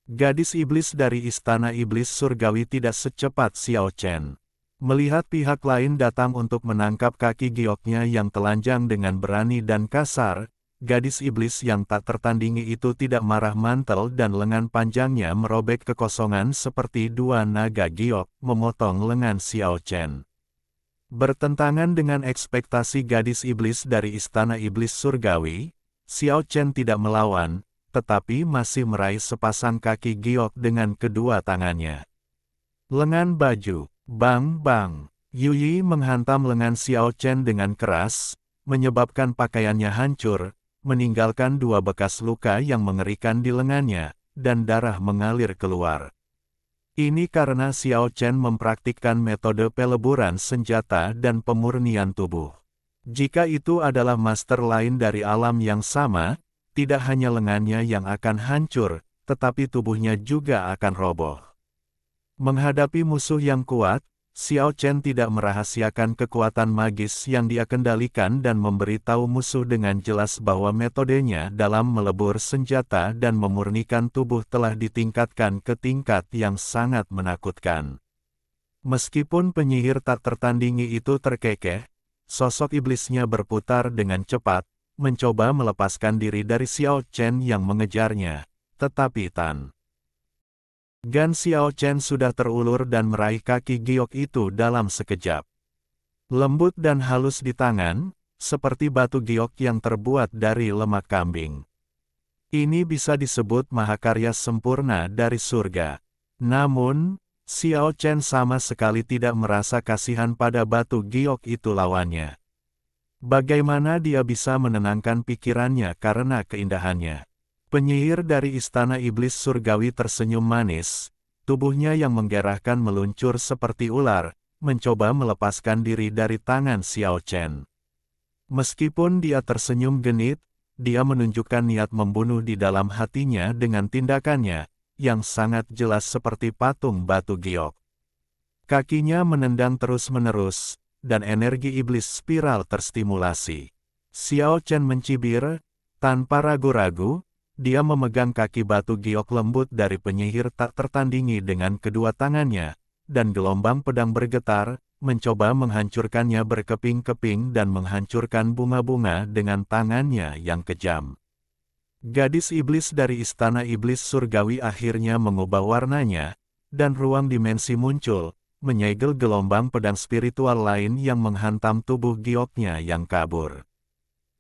Gadis iblis dari Istana Iblis Surgawi tidak secepat Xiao Chen. Melihat pihak lain datang untuk menangkap kaki gioknya yang telanjang dengan berani dan kasar, gadis iblis yang tak tertandingi itu tidak marah, mantel dan lengan panjangnya merobek kekosongan seperti dua naga giok, memotong lengan Xiao Chen. Bertentangan dengan ekspektasi gadis iblis dari Istana Iblis Surgawi, Xiao Chen tidak melawan, tetapi masih meraih sepasang kaki giok dengan kedua tangannya. Lengan baju, bang-bang. Yuyi menghantam lengan Xiao Chen dengan keras, menyebabkan pakaiannya hancur, meninggalkan 2 bekas luka yang mengerikan di lengannya, dan darah mengalir keluar. Ini karena Xiao Chen mempraktikkan metode peleburan senjata dan pemurnian tubuh. Jika itu adalah master lain dari alam yang sama, tidak hanya lengannya yang akan hancur, tetapi tubuhnya juga akan roboh. Menghadapi musuh yang kuat, Xiao Chen tidak merahasiakan kekuatan magis yang dia kendalikan dan memberitahu musuh dengan jelas bahwa metodenya dalam melebur senjata dan memurnikan tubuh telah ditingkatkan ke tingkat yang sangat menakutkan. Meskipun penyihir tak tertandingi itu terkekeh, sosok iblisnya berputar dengan cepat, mencoba melepaskan diri dari Xiao Chen yang mengejarnya, tetapi Tan Gan Xiao Chen sudah terulur dan meraih kaki giok itu dalam sekejap. Lembut dan halus di tangan, seperti batu giok yang terbuat dari lemak kambing. Ini bisa disebut mahakarya sempurna dari surga. Namun, Xiao Chen sama sekali tidak merasa kasihan pada batu giok itu lawannya. Bagaimana dia bisa menenangkan pikirannya karena keindahannya? Penyihir dari Istana Iblis Surgawi tersenyum manis, tubuhnya yang menggerahkan meluncur seperti ular, mencoba melepaskan diri dari tangan Xiao Chen. Meskipun dia tersenyum genit, dia menunjukkan niat membunuh di dalam hatinya dengan tindakannya, yang sangat jelas seperti patung batu giok. Kakinya menendang terus-menerus, dan energi iblis spiral terstimulasi. Xiao Chen mencibir, tanpa ragu-ragu, dia memegang kaki batu giok lembut dari penyihir tak tertandingi dengan kedua tangannya, dan gelombang pedang bergetar, mencoba menghancurkannya berkeping-keping dan menghancurkan bunga-bunga dengan tangannya yang kejam. Gadis iblis dari Istana Iblis Surgawi akhirnya mengubah warnanya, dan ruang dimensi muncul, menyegel gelombang pedang spiritual lain yang menghantam tubuh gioknya yang kabur.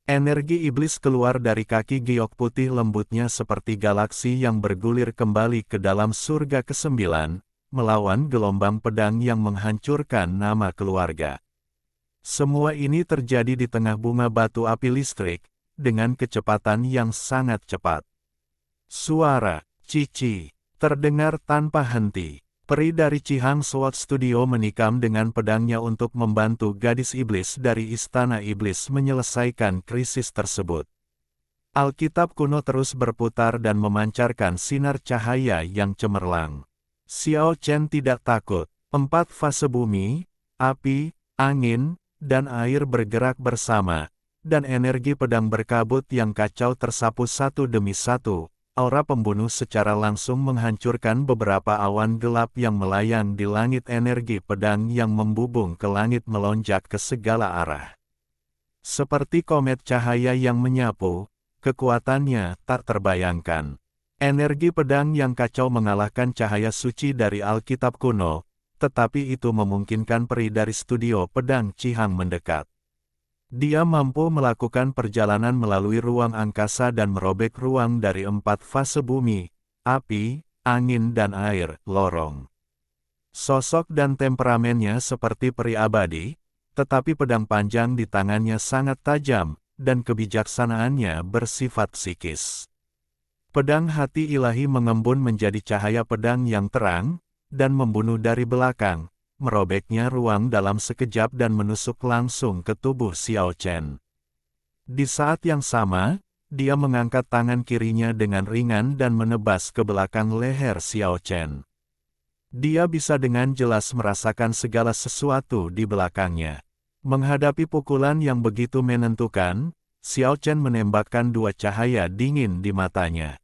Energi iblis keluar dari kaki giok putih lembutnya seperti galaksi yang bergulir kembali ke dalam surga ke-9, melawan gelombang pedang yang menghancurkan nama keluarga. Semua ini terjadi di tengah bunga batu api listrik, dengan kecepatan yang sangat cepat. Suara cici terdengar tanpa henti. Peri dari Chihang Sword Studio menikam dengan pedangnya untuk membantu gadis iblis dari Istana Iblis menyelesaikan krisis tersebut. Alkitab kuno terus berputar dan memancarkan sinar cahaya yang cemerlang. Xiao Chen tidak takut. 4 fase bumi, api, angin, dan air bergerak bersama, dan energi pedang berkabut yang kacau tersapu satu demi satu. Aura pembunuh secara langsung menghancurkan beberapa awan gelap yang melayang di langit. Energi pedang yang membubung ke langit melonjak ke segala arah. Seperti komet cahaya yang menyapu, kekuatannya tak terbayangkan. Energi pedang yang kacau mengalahkan cahaya suci dari Alkitab kuno, tetapi itu memungkinkan peri dari studio pedang Chihang mendekat. Dia mampu melakukan perjalanan melalui ruang angkasa dan merobek ruang dari 4 fase bumi, api, angin dan air, lorong. Sosok dan temperamennya seperti peri abadi, tetapi pedang panjang di tangannya sangat tajam, dan kebijaksanaannya bersifat psikis. Pedang hati ilahi mengembun menjadi cahaya pedang yang terang, dan membunuh dari belakang, merobeknya ruang dalam sekejap dan menusuk langsung ke tubuh Xiao Chen. Di saat yang sama, dia mengangkat tangan kirinya dengan ringan dan menebas ke belakang leher Xiao Chen. Dia bisa dengan jelas merasakan segala sesuatu di belakangnya. Menghadapi pukulan yang begitu menentukan, Xiao Chen menembakkan 2 cahaya dingin di matanya.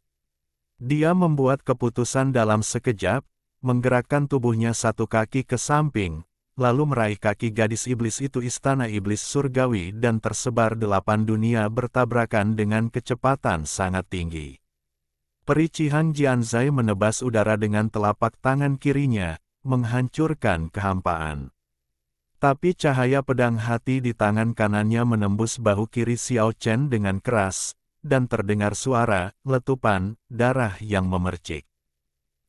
Dia membuat keputusan dalam sekejap, menggerakkan tubuhnya 1 kaki ke samping, lalu meraih kaki gadis iblis itu. Istana Iblis Surgawi dan tersebar 8 dunia bertabrakan dengan kecepatan sangat tinggi. Peri Chihang Jianzai menebas udara dengan telapak tangan kirinya, menghancurkan kehampaan. Tapi cahaya pedang hati di tangan kanannya menembus bahu kiri Xiao Chen dengan keras, dan terdengar suara letupan darah yang memercik.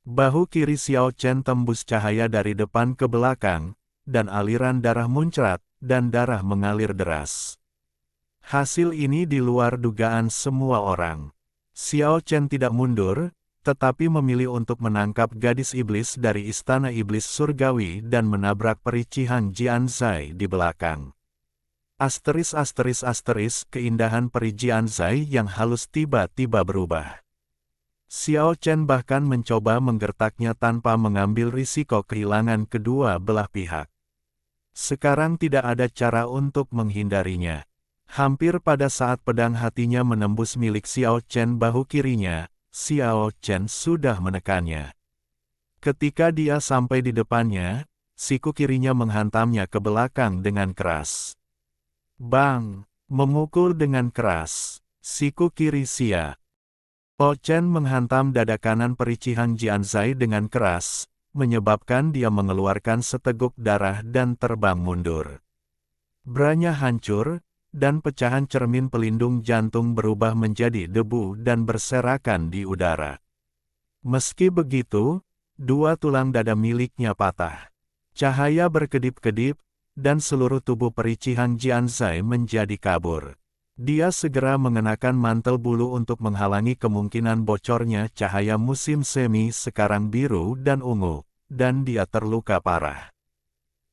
Bahu kiri Xiao Chen tembus cahaya dari depan ke belakang, dan aliran darah muncrat, dan darah mengalir deras. Hasil ini di luar dugaan semua orang. Xiao Chen tidak mundur, tetapi memilih untuk menangkap gadis iblis dari Istana Iblis Surgawi dan menabrak peri Chihang Jianzai di belakang. Keindahan peri Jianzai yang halus tiba-tiba berubah. Xiao Chen bahkan mencoba menggertaknya tanpa mengambil risiko kehilangan kedua belah pihak. Sekarang tidak ada cara untuk menghindarinya. Hampir pada saat pedang hatinya menembus milik Xiao Chen bahu kirinya, Xiao Chen sudah menekannya. Ketika dia sampai di depannya, siku kirinya menghantamnya ke belakang dengan keras. Bang! Memukul dengan keras. Siku kiri Xiao Chen menghantam dada kanan pericihan Jianzai dengan keras, menyebabkan dia mengeluarkan seteguk darah dan terbang mundur. Branya hancur, dan pecahan cermin pelindung jantung berubah menjadi debu dan berserakan di udara. Meski begitu, dua tulang dada miliknya patah. Cahaya berkedip-kedip, dan seluruh tubuh pericihan Jianzai menjadi kabur. Dia segera mengenakan mantel bulu untuk menghalangi kemungkinan bocornya cahaya musim semi sekarang biru dan ungu, dan dia terluka parah.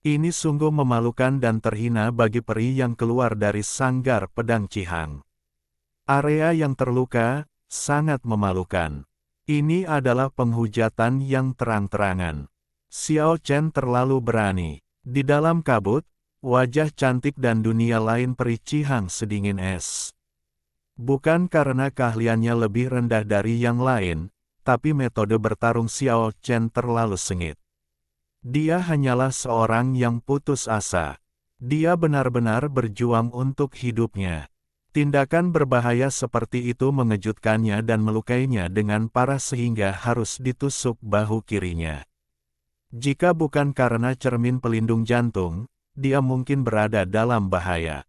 Ini sungguh memalukan dan terhina bagi peri yang keluar dari sanggar pedang Qihang. Area yang terluka, sangat memalukan. Ini adalah penghujatan yang terang-terangan. Xiao Chen terlalu berani. Di dalam kabut, wajah cantik dan dunia lain peri Qihang sedingin es. Bukan karena keahliannya lebih rendah dari yang lain, tapi metode bertarung Xiao Chen terlalu sengit. Dia hanyalah seorang yang putus asa. Dia benar-benar berjuang untuk hidupnya. Tindakan berbahaya seperti itu mengejutkannya dan melukainya dengan parah sehingga harus ditusuk bahu kirinya. Jika bukan karena cermin pelindung jantung, dia mungkin berada dalam bahaya.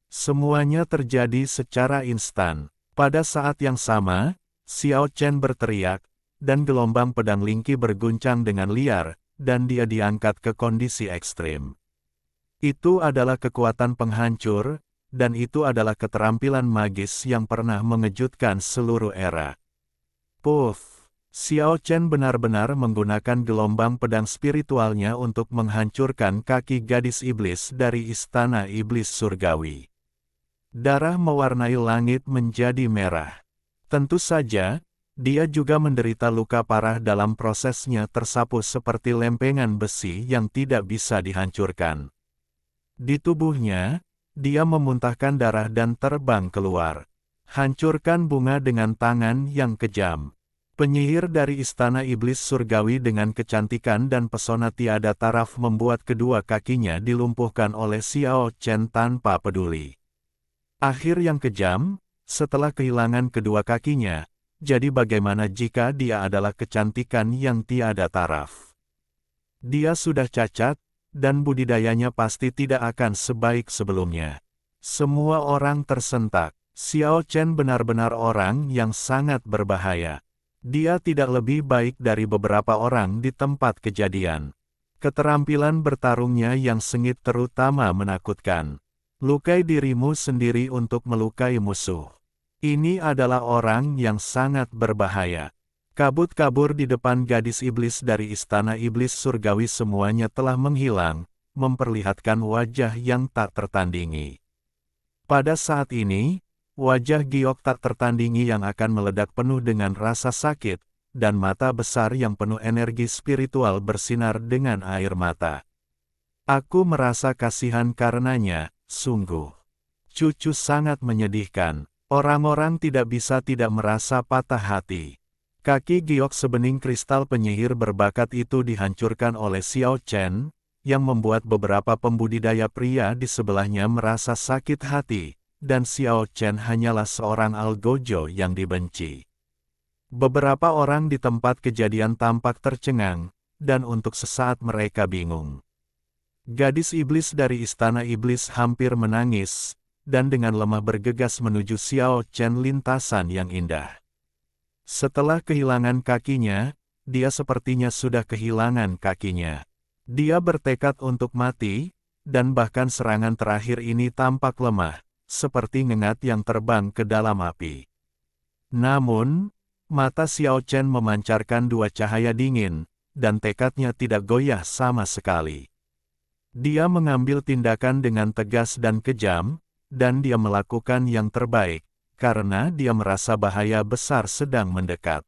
Semuanya terjadi secara instan. Pada saat yang sama, Xiao Chen berteriak, dan gelombang pedang Lingqi berguncang dengan liar, dan dia diangkat ke kondisi ekstrim. Itu adalah kekuatan penghancur, dan itu adalah keterampilan magis yang pernah mengejutkan seluruh era. Puff! Xiao Chen benar-benar menggunakan gelombang pedang spiritualnya untuk menghancurkan kaki gadis iblis dari istana iblis surgawi. Darah mewarnai langit menjadi merah. Tentu saja, dia juga menderita luka parah dalam prosesnya tersapu seperti lempengan besi yang tidak bisa dihancurkan. Di tubuhnya, dia memuntahkan darah dan terbang keluar. Hancurkan bunga dengan tangan yang kejam. Penyihir dari istana iblis surgawi dengan kecantikan dan pesona tiada taraf membuat kedua kakinya dilumpuhkan oleh Xiao Chen tanpa peduli. Akhir yang kejam, setelah kehilangan kedua kakinya, jadi bagaimana jika dia adalah kecantikan yang tiada taraf? Dia sudah cacat, dan budidayanya pasti tidak akan sebaik sebelumnya. Semua orang tersentak. Xiao Chen benar-benar orang yang sangat berbahaya. Dia tidak lebih baik dari beberapa orang di tempat kejadian. Keterampilan bertarungnya yang sengit terutama menakutkan. Lukai dirimu sendiri untuk melukai musuh. Ini adalah orang yang sangat berbahaya. Kabut-kabur di depan gadis iblis dari istana iblis surgawi semuanya telah menghilang, memperlihatkan wajah yang tak tertandingi. Pada saat ini, wajah giok tak tertandingi yang akan meledak penuh dengan rasa sakit, dan mata besar yang penuh energi spiritual bersinar dengan air mata. Aku merasa kasihan karenanya, sungguh. Cucu sangat menyedihkan. Orang-orang tidak bisa tidak merasa patah hati. Kaki giok sebening kristal penyihir berbakat itu dihancurkan oleh Xiao Chen, yang membuat beberapa pembudidaya pria di sebelahnya merasa sakit hati, dan Xiao Chen hanyalah seorang algojo yang dibenci. Beberapa orang di tempat kejadian tampak tercengang, dan untuk sesaat mereka bingung. Gadis iblis dari istana iblis hampir menangis, dan dengan lemah bergegas menuju Xiao Chen lintasan yang indah. Setelah kehilangan kakinya, dia sepertinya sudah kehilangan kakinya. Dia bertekad untuk mati, dan bahkan serangan terakhir ini tampak lemah, seperti ngengat yang terbang ke dalam api. Namun, mata Xiao Chen memancarkan dua cahaya dingin, dan tekadnya tidak goyah sama sekali. Dia mengambil tindakan dengan tegas dan kejam, dan dia melakukan yang terbaik, karena dia merasa bahaya besar sedang mendekat.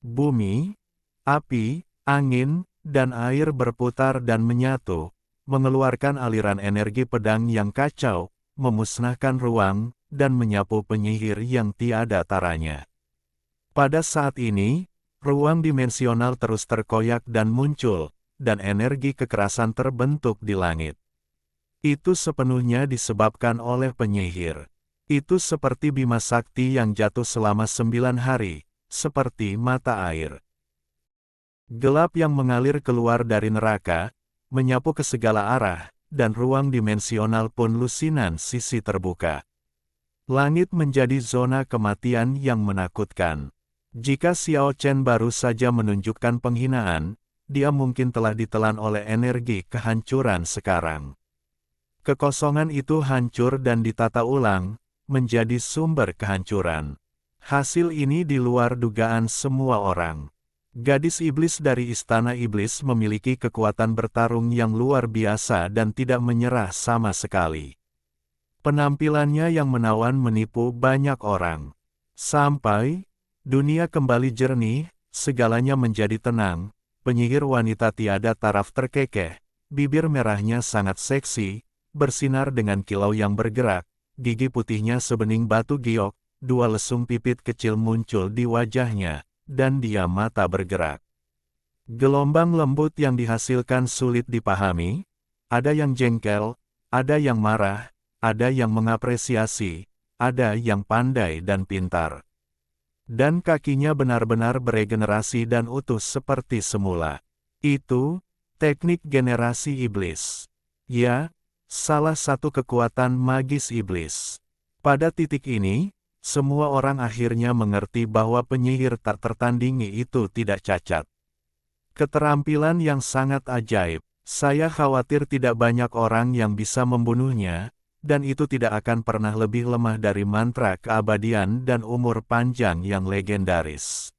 Bumi, api, angin, dan air berputar dan menyatu, mengeluarkan aliran energi pedang yang kacau, memusnahkan ruang, dan menyapu penyihir yang tiada taranya. Pada saat ini, ruang dimensional terus terkoyak dan muncul, dan energi kekerasan terbentuk di langit. Itu sepenuhnya disebabkan oleh penyihir. Itu seperti Bima Sakti yang jatuh selama 9 hari, seperti mata air. Gelap yang mengalir keluar dari neraka, menyapu ke segala arah, dan ruang dimensional pun lusinan sisi terbuka. Langit menjadi zona kematian yang menakutkan. Jika Xiao Chen baru saja menunjukkan penghinaan, dia mungkin telah ditelan oleh energi kehancuran sekarang. Kekosongan itu hancur dan ditata ulang, menjadi sumber kehancuran. Hasil ini di luar dugaan semua orang. Gadis iblis dari Istana Iblis memiliki kekuatan bertarung yang luar biasa dan tidak menyerah sama sekali. Penampilannya yang menawan menipu banyak orang. Sampai dunia kembali jernih, segalanya menjadi tenang, penyihir wanita tiada taraf terkekeh, bibir merahnya sangat seksi, bersinar dengan kilau yang bergerak, gigi putihnya sebening batu giok, 2 lesung pipit kecil muncul di wajahnya, dan dia mata bergerak. Gelombang lembut yang dihasilkan sulit dipahami, ada yang jengkel, ada yang marah, ada yang mengapresiasi, ada yang pandai dan pintar. Dan kakinya benar-benar beregenerasi dan utuh seperti semula. Itu, teknik generasi iblis. Ya, salah satu kekuatan magis iblis. Pada titik ini, semua orang akhirnya mengerti bahwa penyihir tak tertandingi itu tidak cacat. Keterampilan yang sangat ajaib. Saya khawatir tidak banyak orang yang bisa membunuhnya, dan itu tidak akan pernah lebih lemah dari mantra keabadian dan umur panjang yang legendaris.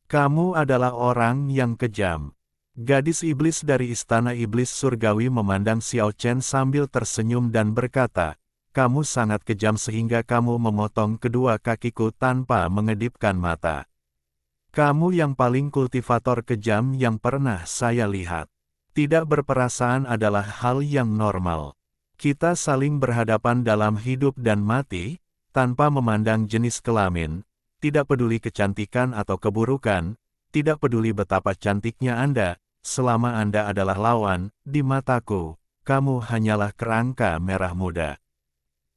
Kamu adalah orang yang kejam. Gadis iblis dari Istana Iblis Surgawi memandang Xiao Chen sambil tersenyum dan berkata, "Kamu sangat kejam sehingga kamu memotong kedua kakiku tanpa mengedipkan mata. Kamu yang paling kultivator kejam yang pernah saya lihat. Tidak berperasaan adalah hal yang normal. Kita saling berhadapan dalam hidup dan mati, tanpa memandang jenis kelamin, tidak peduli kecantikan atau keburukan, tidak peduli betapa cantiknya Anda, selama Anda adalah lawan, di mataku, kamu hanyalah kerangka merah muda."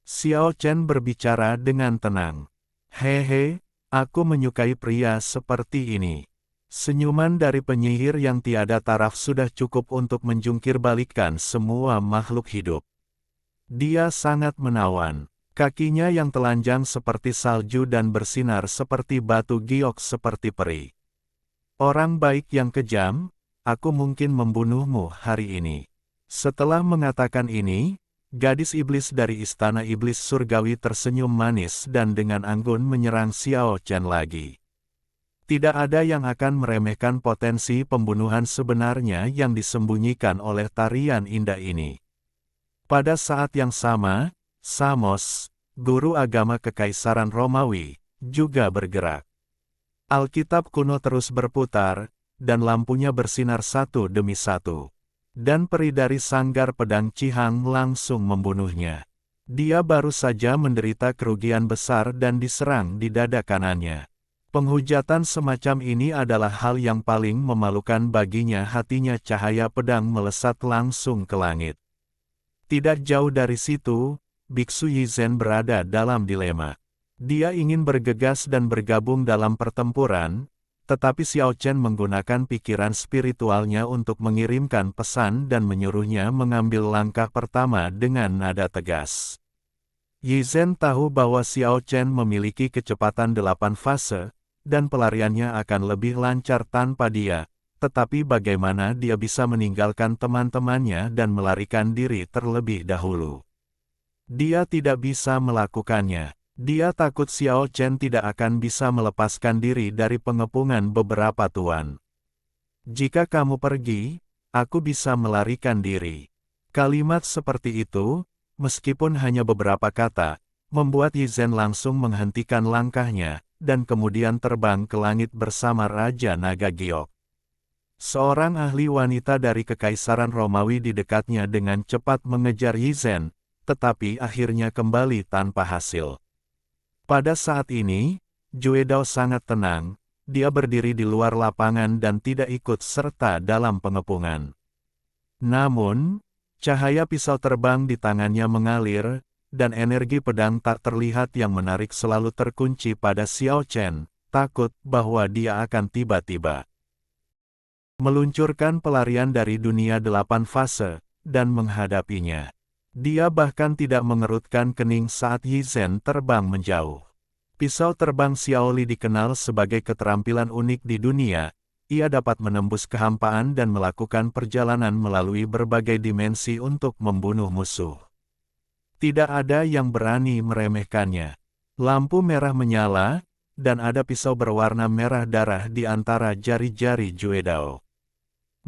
Xiao Chen berbicara dengan tenang. "Hehe, aku menyukai pria seperti ini." Senyuman dari penyihir yang tiada taraf sudah cukup untuk menjungkir balikkan semua makhluk hidup. Dia sangat menawan. Kakinya yang telanjang seperti salju dan bersinar seperti batu giok seperti peri. "Orang baik yang kejam, aku mungkin membunuhmu hari ini." Setelah mengatakan ini, gadis iblis dari Istana Iblis Surgawi tersenyum manis dan dengan anggun menyerang Xiao Chen lagi. Tidak ada yang akan meremehkan potensi pembunuhan sebenarnya yang disembunyikan oleh tarian indah ini. Pada saat yang sama, Samos, guru agama Kekaisaran Romawi, juga bergerak. Alkitab kuno terus berputar, dan lampunya bersinar satu demi satu. Dan peri dari sanggar pedang Cihang langsung membunuhnya. Dia baru saja menderita kerugian besar dan diserang di dada kanannya. Penghujatan semacam ini adalah hal yang paling memalukan baginya. Hatinya cahaya pedang melesat langsung ke langit. Tidak jauh dari situ, Biksu Yizhen berada dalam dilema. Dia ingin bergegas dan bergabung dalam pertempuran, tetapi Xiao Chen menggunakan pikiran spiritualnya untuk mengirimkan pesan dan menyuruhnya mengambil langkah pertama dengan nada tegas. Yizhen tahu bahwa Xiao Chen memiliki kecepatan 8 fase, dan pelariannya akan lebih lancar tanpa dia, tetapi bagaimana dia bisa meninggalkan teman-temannya dan melarikan diri terlebih dahulu? Dia tidak bisa melakukannya. Dia takut Xiao Chen tidak akan bisa melepaskan diri dari pengepungan beberapa tuan. "Jika kamu pergi, aku bisa melarikan diri." Kalimat seperti itu, meskipun hanya beberapa kata, membuat Yizhen langsung menghentikan langkahnya, dan kemudian terbang ke langit bersama Raja Naga Giok. Seorang ahli wanita dari Kekaisaran Romawi di dekatnya dengan cepat mengejar Yi Zhen, tetapi akhirnya kembali tanpa hasil. Pada saat ini, Jue Dao sangat tenang, dia berdiri di luar lapangan dan tidak ikut serta dalam pengepungan. Namun, cahaya pisau terbang di tangannya mengalir, dan energi pedang tak terlihat yang menarik selalu terkunci pada Xiao Chen, takut bahwa dia akan tiba-tiba meluncurkan pelarian dari dunia 8 fase, dan menghadapinya. Dia bahkan tidak mengerutkan kening saat Yi Zhen terbang menjauh. Pisau terbang Xiao Li dikenal sebagai keterampilan unik di dunia, ia dapat menembus kehampaan dan melakukan perjalanan melalui berbagai dimensi untuk membunuh musuh. Tidak ada yang berani meremehkannya. Lampu merah menyala, dan ada pisau berwarna merah darah di antara jari-jari Jue Dao.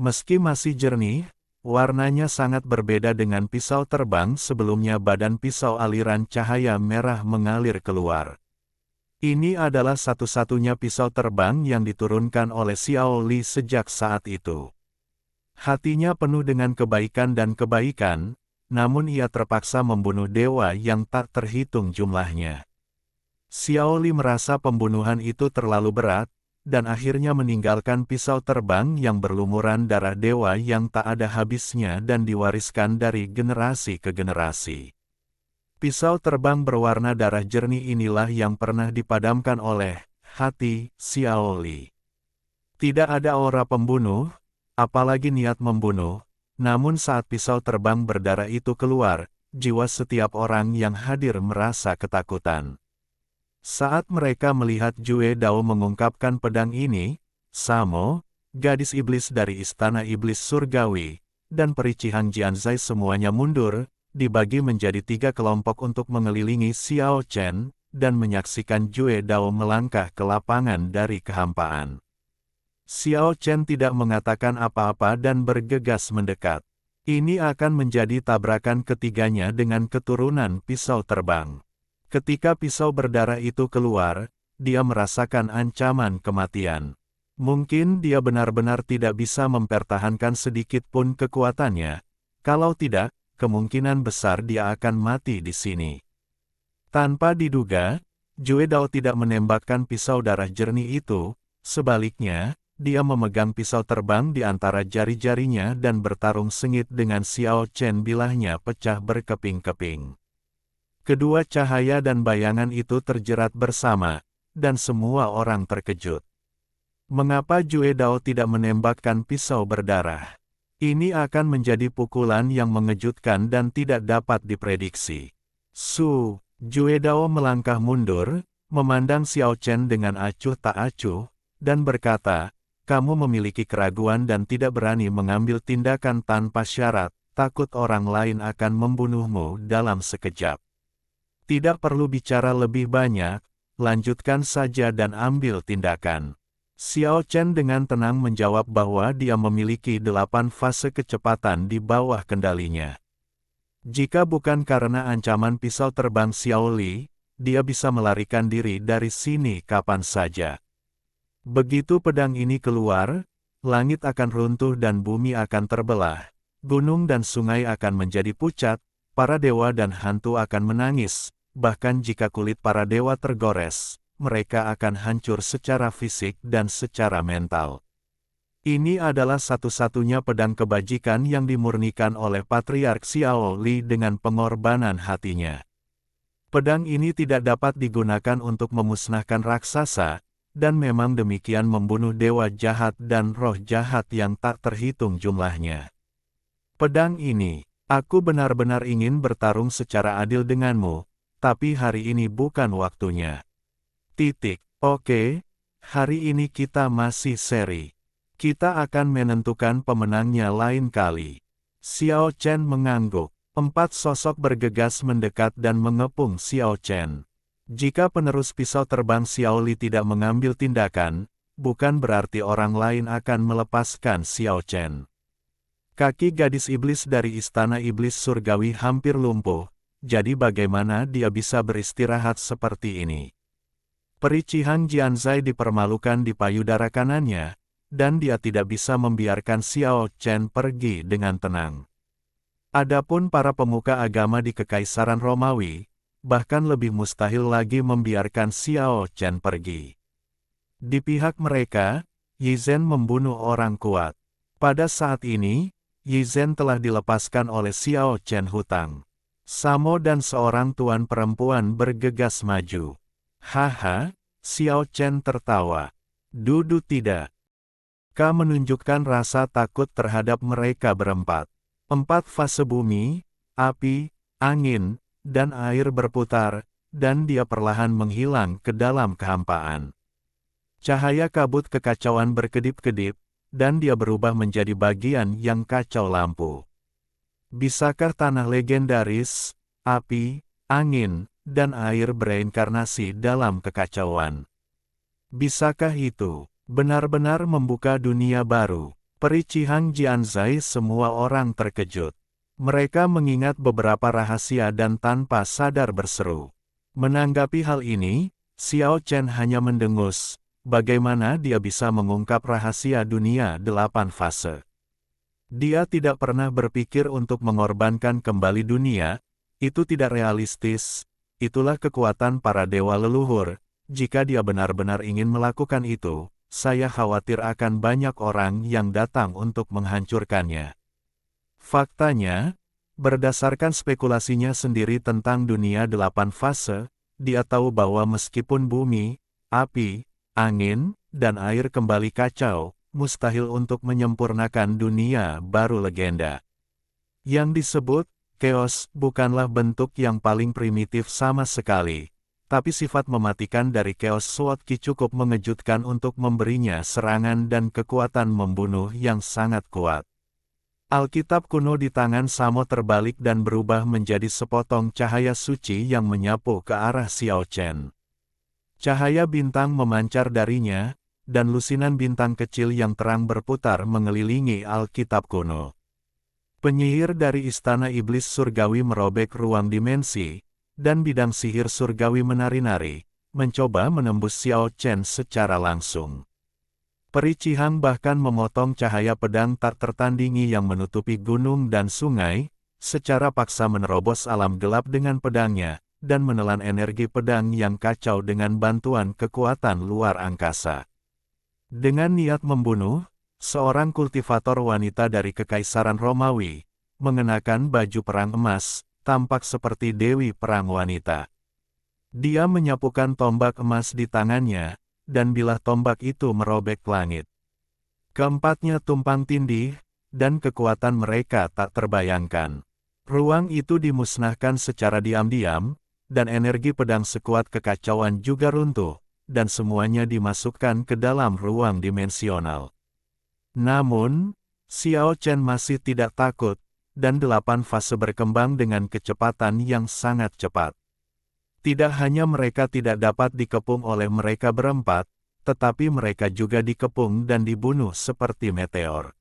Meski masih jernih, warnanya sangat berbeda dengan pisau terbang sebelumnya. Badan pisau aliran cahaya merah mengalir keluar. Ini adalah satu-satunya pisau terbang yang diturunkan oleh Xiao Li sejak saat itu. Hatinya penuh dengan kebaikan dan kebaikan, namun ia terpaksa membunuh dewa yang tak terhitung jumlahnya. Xiao Li merasa pembunuhan itu terlalu berat, dan akhirnya meninggalkan pisau terbang yang berlumuran darah dewa yang tak ada habisnya dan diwariskan dari generasi ke generasi. Pisau terbang berwarna darah jernih inilah yang pernah dipadamkan oleh hati Xiao Li. Tidak ada aura pembunuh, apalagi niat membunuh, namun saat pisau terbang berdarah itu keluar, jiwa setiap orang yang hadir merasa ketakutan. Saat mereka melihat Jue Dao mengungkapkan pedang ini, Samo, gadis iblis dari Istana Iblis Surgawi, dan pericihan Jianzai semuanya mundur, dibagi menjadi 3 kelompok untuk mengelilingi Xiao Chen, dan menyaksikan Jue Dao melangkah ke lapangan dari kehampaan. Xiao Chen tidak mengatakan apa-apa dan bergegas mendekat. Ini akan menjadi tabrakan ketiganya dengan keturunan pisau terbang. Ketika pisau berdarah itu keluar, dia merasakan ancaman kematian. Mungkin dia benar-benar tidak bisa mempertahankan sedikit pun kekuatannya. Kalau tidak, kemungkinan besar dia akan mati di sini. Tanpa diduga, Jue Dao tidak menembakkan pisau darah jernih itu, sebaliknya, dia memegang pisau terbang di antara jari-jarinya dan bertarung sengit dengan Xiao Chen bilahnya pecah berkeping-keping. Kedua cahaya dan bayangan itu terjerat bersama, dan semua orang terkejut. Mengapa Jue Dao tidak menembakkan pisau berdarah? Ini akan menjadi pukulan yang mengejutkan dan tidak dapat diprediksi. Jue Dao melangkah mundur, memandang Xiao Chen dengan acuh tak acuh, dan berkata, "Kamu memiliki keraguan dan tidak berani mengambil tindakan tanpa syarat, takut orang lain akan membunuhmu dalam sekejap. Tidak perlu bicara lebih banyak, lanjutkan saja dan ambil tindakan." Xiao Chen dengan tenang menjawab bahwa dia memiliki 8 fase kecepatan di bawah kendalinya. Jika bukan karena ancaman pisau terbang Xiao Li, dia bisa melarikan diri dari sini kapan saja. Begitu pedang ini keluar, langit akan runtuh dan bumi akan terbelah, gunung dan sungai akan menjadi pucat, para dewa dan hantu akan menangis, bahkan jika kulit para dewa tergores, mereka akan hancur secara fisik dan secara mental. Ini adalah satu-satunya pedang kebajikan yang dimurnikan oleh Patriark Xiao Li dengan pengorbanan hatinya. Pedang ini tidak dapat digunakan untuk memusnahkan raksasa, dan memang demikian membunuh dewa jahat dan roh jahat yang tak terhitung jumlahnya. Pedang ini, aku benar-benar ingin bertarung secara adil denganmu, tapi hari ini bukan waktunya. Oke, hari ini kita masih seri. Kita akan menentukan pemenangnya lain kali. Xiao Chen mengangguk. 4 sosok bergegas mendekat dan mengepung Xiao Chen. Jika penerus pisau terbang Xiao Li tidak mengambil tindakan, bukan berarti orang lain akan melepaskan Xiao Chen. Kaki gadis iblis dari Istana Iblis Surgawi hampir lumpuh, jadi bagaimana dia bisa beristirahat seperti ini? Pericihan Jianzai dipermalukan di payudara kanannya, dan dia tidak bisa membiarkan Xiao Chen pergi dengan tenang. Adapun para pemuka agama di Kekaisaran Romawi, bahkan lebih mustahil lagi membiarkan Xiao Chen pergi. Di pihak mereka, Yi Zhen membunuh orang kuat. Pada saat ini, Yi Zhen telah dilepaskan oleh Xiao Chen hutang. Samo dan seorang tuan perempuan bergegas maju. Haha, Xiao Chen tertawa. Dudu tidak. Ka menunjukkan rasa takut terhadap mereka berempat. 4 fase bumi, api, angin, dan air berputar, dan dia perlahan menghilang ke dalam kehampaan. Cahaya kabut kekacauan berkedip-kedip, dan dia berubah menjadi bagian yang kacau lampu. Bisakah tanah legendaris, api, angin, dan air bereinkarnasi dalam kekacauan? Bisakah itu benar-benar membuka dunia baru? Peri Cihang Jianzai semua orang terkejut. Mereka mengingat beberapa rahasia dan tanpa sadar berseru. Menanggapi hal ini, Xiao Chen hanya mendengus. Bagaimana dia bisa mengungkap rahasia dunia 8 fase? Dia tidak pernah berpikir untuk mengorbankan kembali dunia, itu tidak realistis, itulah kekuatan para dewa leluhur. Jika dia benar-benar ingin melakukan itu, saya khawatir akan banyak orang yang datang untuk menghancurkannya. Faktanya, berdasarkan spekulasinya sendiri tentang dunia 8 fase, dia tahu bahwa meskipun bumi, api, angin, dan air kembali kacau, mustahil untuk menyempurnakan dunia baru legenda. Yang disebut chaos bukanlah bentuk yang paling primitif sama sekali. Tapi sifat mematikan dari Chaos Sword Ki cukup mengejutkan untuk memberinya serangan dan kekuatan membunuh yang sangat kuat. Alkitab kuno di tangan Samo terbalik dan berubah menjadi sepotong cahaya suci yang menyapu ke arah Xiao Chen. Cahaya bintang memancar darinya, dan lusinan bintang kecil yang terang berputar mengelilingi Alkitab kuno. Penyihir dari Istana Iblis Surgawi merobek ruang dimensi, dan bidang sihir surgawi menari-nari, mencoba menembus Xiao Chen secara langsung. Peri Cihang bahkan memotong cahaya pedang tak tertandingi yang menutupi gunung dan sungai, secara paksa menerobos alam gelap dengan pedangnya, dan menelan energi pedang yang kacau dengan bantuan kekuatan luar angkasa. Dengan niat membunuh, seorang kultivator wanita dari Kekaisaran Romawi, mengenakan baju perang emas, tampak seperti dewi perang wanita. Dia menyapukan tombak emas di tangannya, dan bilah tombak itu merobek langit. Keempatnya tumpang tindih, dan kekuatan mereka tak terbayangkan. Ruang itu dimusnahkan secara diam-diam, dan energi pedang sekuat kekacauan juga runtuh, dan semuanya dimasukkan ke dalam ruang dimensional. Namun, Xiao Chen masih tidak takut, dan 8 fase berkembang dengan kecepatan yang sangat cepat. Tidak hanya mereka tidak dapat dikepung oleh mereka berempat, tetapi mereka juga dikepung dan dibunuh seperti meteor.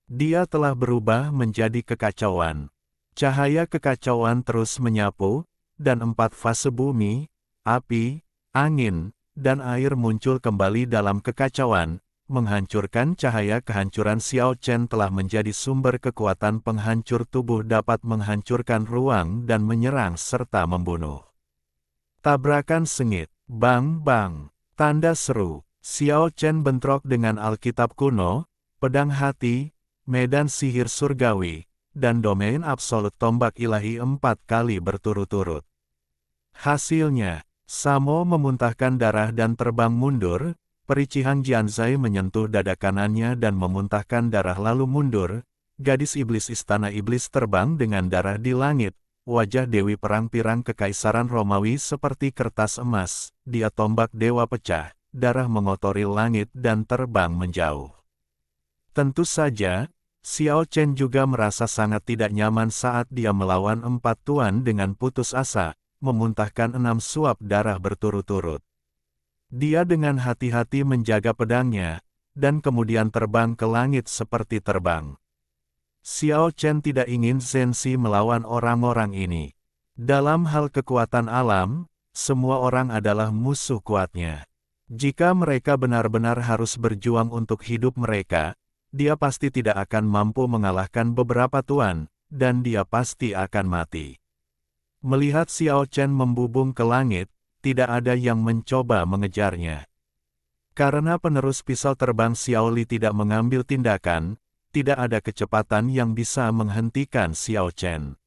Dia telah berubah menjadi kekacauan. Cahaya kekacauan terus menyapu, dan 4 fase bumi, api, angin, dan air muncul kembali dalam kekacauan. Menghancurkan cahaya kehancuran Xiao Chen telah menjadi sumber kekuatan penghancur tubuh dapat menghancurkan ruang dan menyerang serta membunuh. Tabrakan sengit, bang-bang, tanda seru, Xiao Chen bentrok dengan Alkitab kuno, pedang hati, medan sihir surgawi, dan domain absolut tombak ilahi 4 kali berturut-turut. Hasilnya, Samo memuntahkan darah dan terbang mundur. Peri Cihang Jianzai menyentuh dada kanannya dan memuntahkan darah lalu mundur. Gadis iblis Istana Iblis terbang dengan darah di langit. Wajah Dewi Perang Pirang Kekaisaran Romawi seperti kertas emas. Dia tombak dewa pecah, darah mengotori langit dan terbang menjauh. Tentu saja, Xiao Chen juga merasa sangat tidak nyaman saat dia melawan 4 tuan dengan putus asa, memuntahkan 6 suap darah berturut-turut. Dia dengan hati-hati menjaga pedangnya, dan kemudian terbang ke langit seperti terbang. Xiao Chen tidak ingin Zhenxi melawan orang-orang ini. Dalam hal kekuatan alam, semua orang adalah musuh kuatnya. Jika mereka benar-benar harus berjuang untuk hidup mereka, dia pasti tidak akan mampu mengalahkan beberapa tuan, dan dia pasti akan mati. Melihat Xiao Chen membubung ke langit, tidak ada yang mencoba mengejarnya. Karena penerus pisau terbang Xiao Li tidak mengambil tindakan, tidak ada kecepatan yang bisa menghentikan Xiao Chen.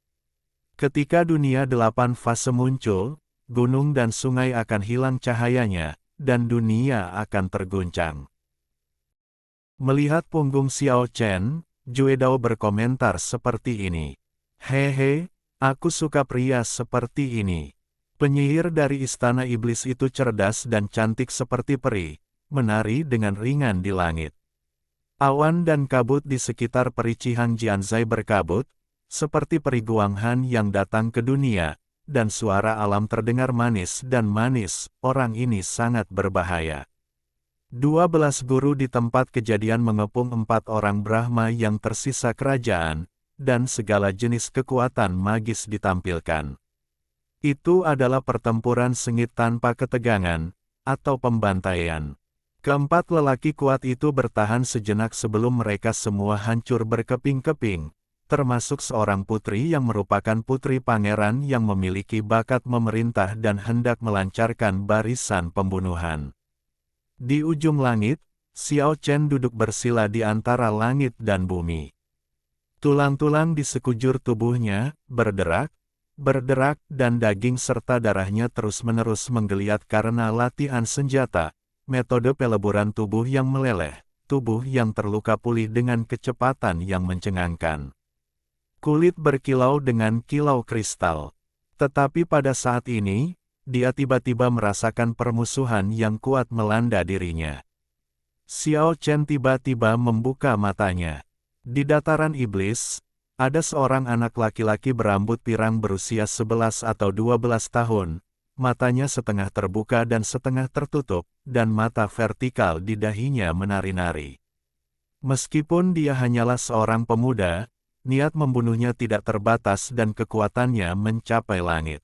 Ketika dunia 8 fase muncul, gunung dan sungai akan hilang cahayanya, dan dunia akan terguncang. Melihat punggung Xiao Chen, Jue Dao berkomentar seperti ini. Hehe, aku suka pria seperti ini. Penyihir dari istana iblis itu cerdas dan cantik seperti peri, menari dengan ringan di langit. Awan dan kabut di sekitar peri Cihang Jianzai berkabut, seperti peri Guanghan yang datang ke dunia, dan suara alam terdengar manis dan manis, orang ini sangat berbahaya. 12 guru di tempat kejadian mengepung 4 orang Brahma yang tersisa kerajaan, dan segala jenis kekuatan magis ditampilkan. Itu adalah pertempuran sengit tanpa ketegangan, atau pembantaian. Keempat lelaki kuat itu bertahan sejenak sebelum mereka semua hancur berkeping-keping, termasuk seorang putri yang merupakan putri pangeran yang memiliki bakat memerintah dan hendak melancarkan barisan pembunuhan. Di ujung langit, Xiao Chen duduk bersila di antara langit dan bumi. Tulang-tulang di sekujur tubuhnya berderak, dan daging serta darahnya terus-menerus menggeliat karena latihan senjata, metode peleburan tubuh yang meleleh, tubuh yang terluka pulih dengan kecepatan yang mencengangkan. Kulit berkilau dengan kilau kristal. Tetapi pada saat ini, dia tiba-tiba merasakan permusuhan yang kuat melanda dirinya. Xiao Chen tiba-tiba membuka matanya. Di dataran iblis, ada seorang anak laki-laki berambut pirang berusia 11 atau 12 tahun, matanya setengah terbuka dan setengah tertutup, dan mata vertikal di dahinya menari-nari. Meskipun dia hanyalah seorang pemuda, niat membunuhnya tidak terbatas dan kekuatannya mencapai langit.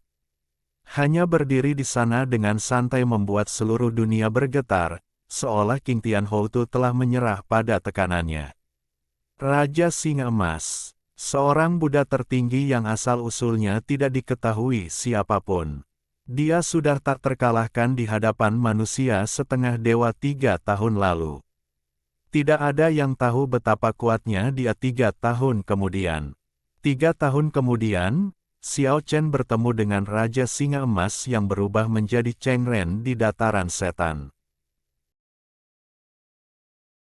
Hanya berdiri di sana dengan santai membuat seluruh dunia bergetar, seolah King Tianhou telah menyerah pada tekanannya. Raja Singa Emas, seorang Buddha tertinggi yang asal-usulnya tidak diketahui siapapun. Dia sudah tak terkalahkan di hadapan manusia setengah dewa 3 tahun lalu. Tidak ada yang tahu betapa kuatnya dia 3 tahun kemudian. 3 tahun kemudian, Xiao Chen bertemu dengan Raja Singa Emas yang berubah menjadi Cheng Ren di dataran setan.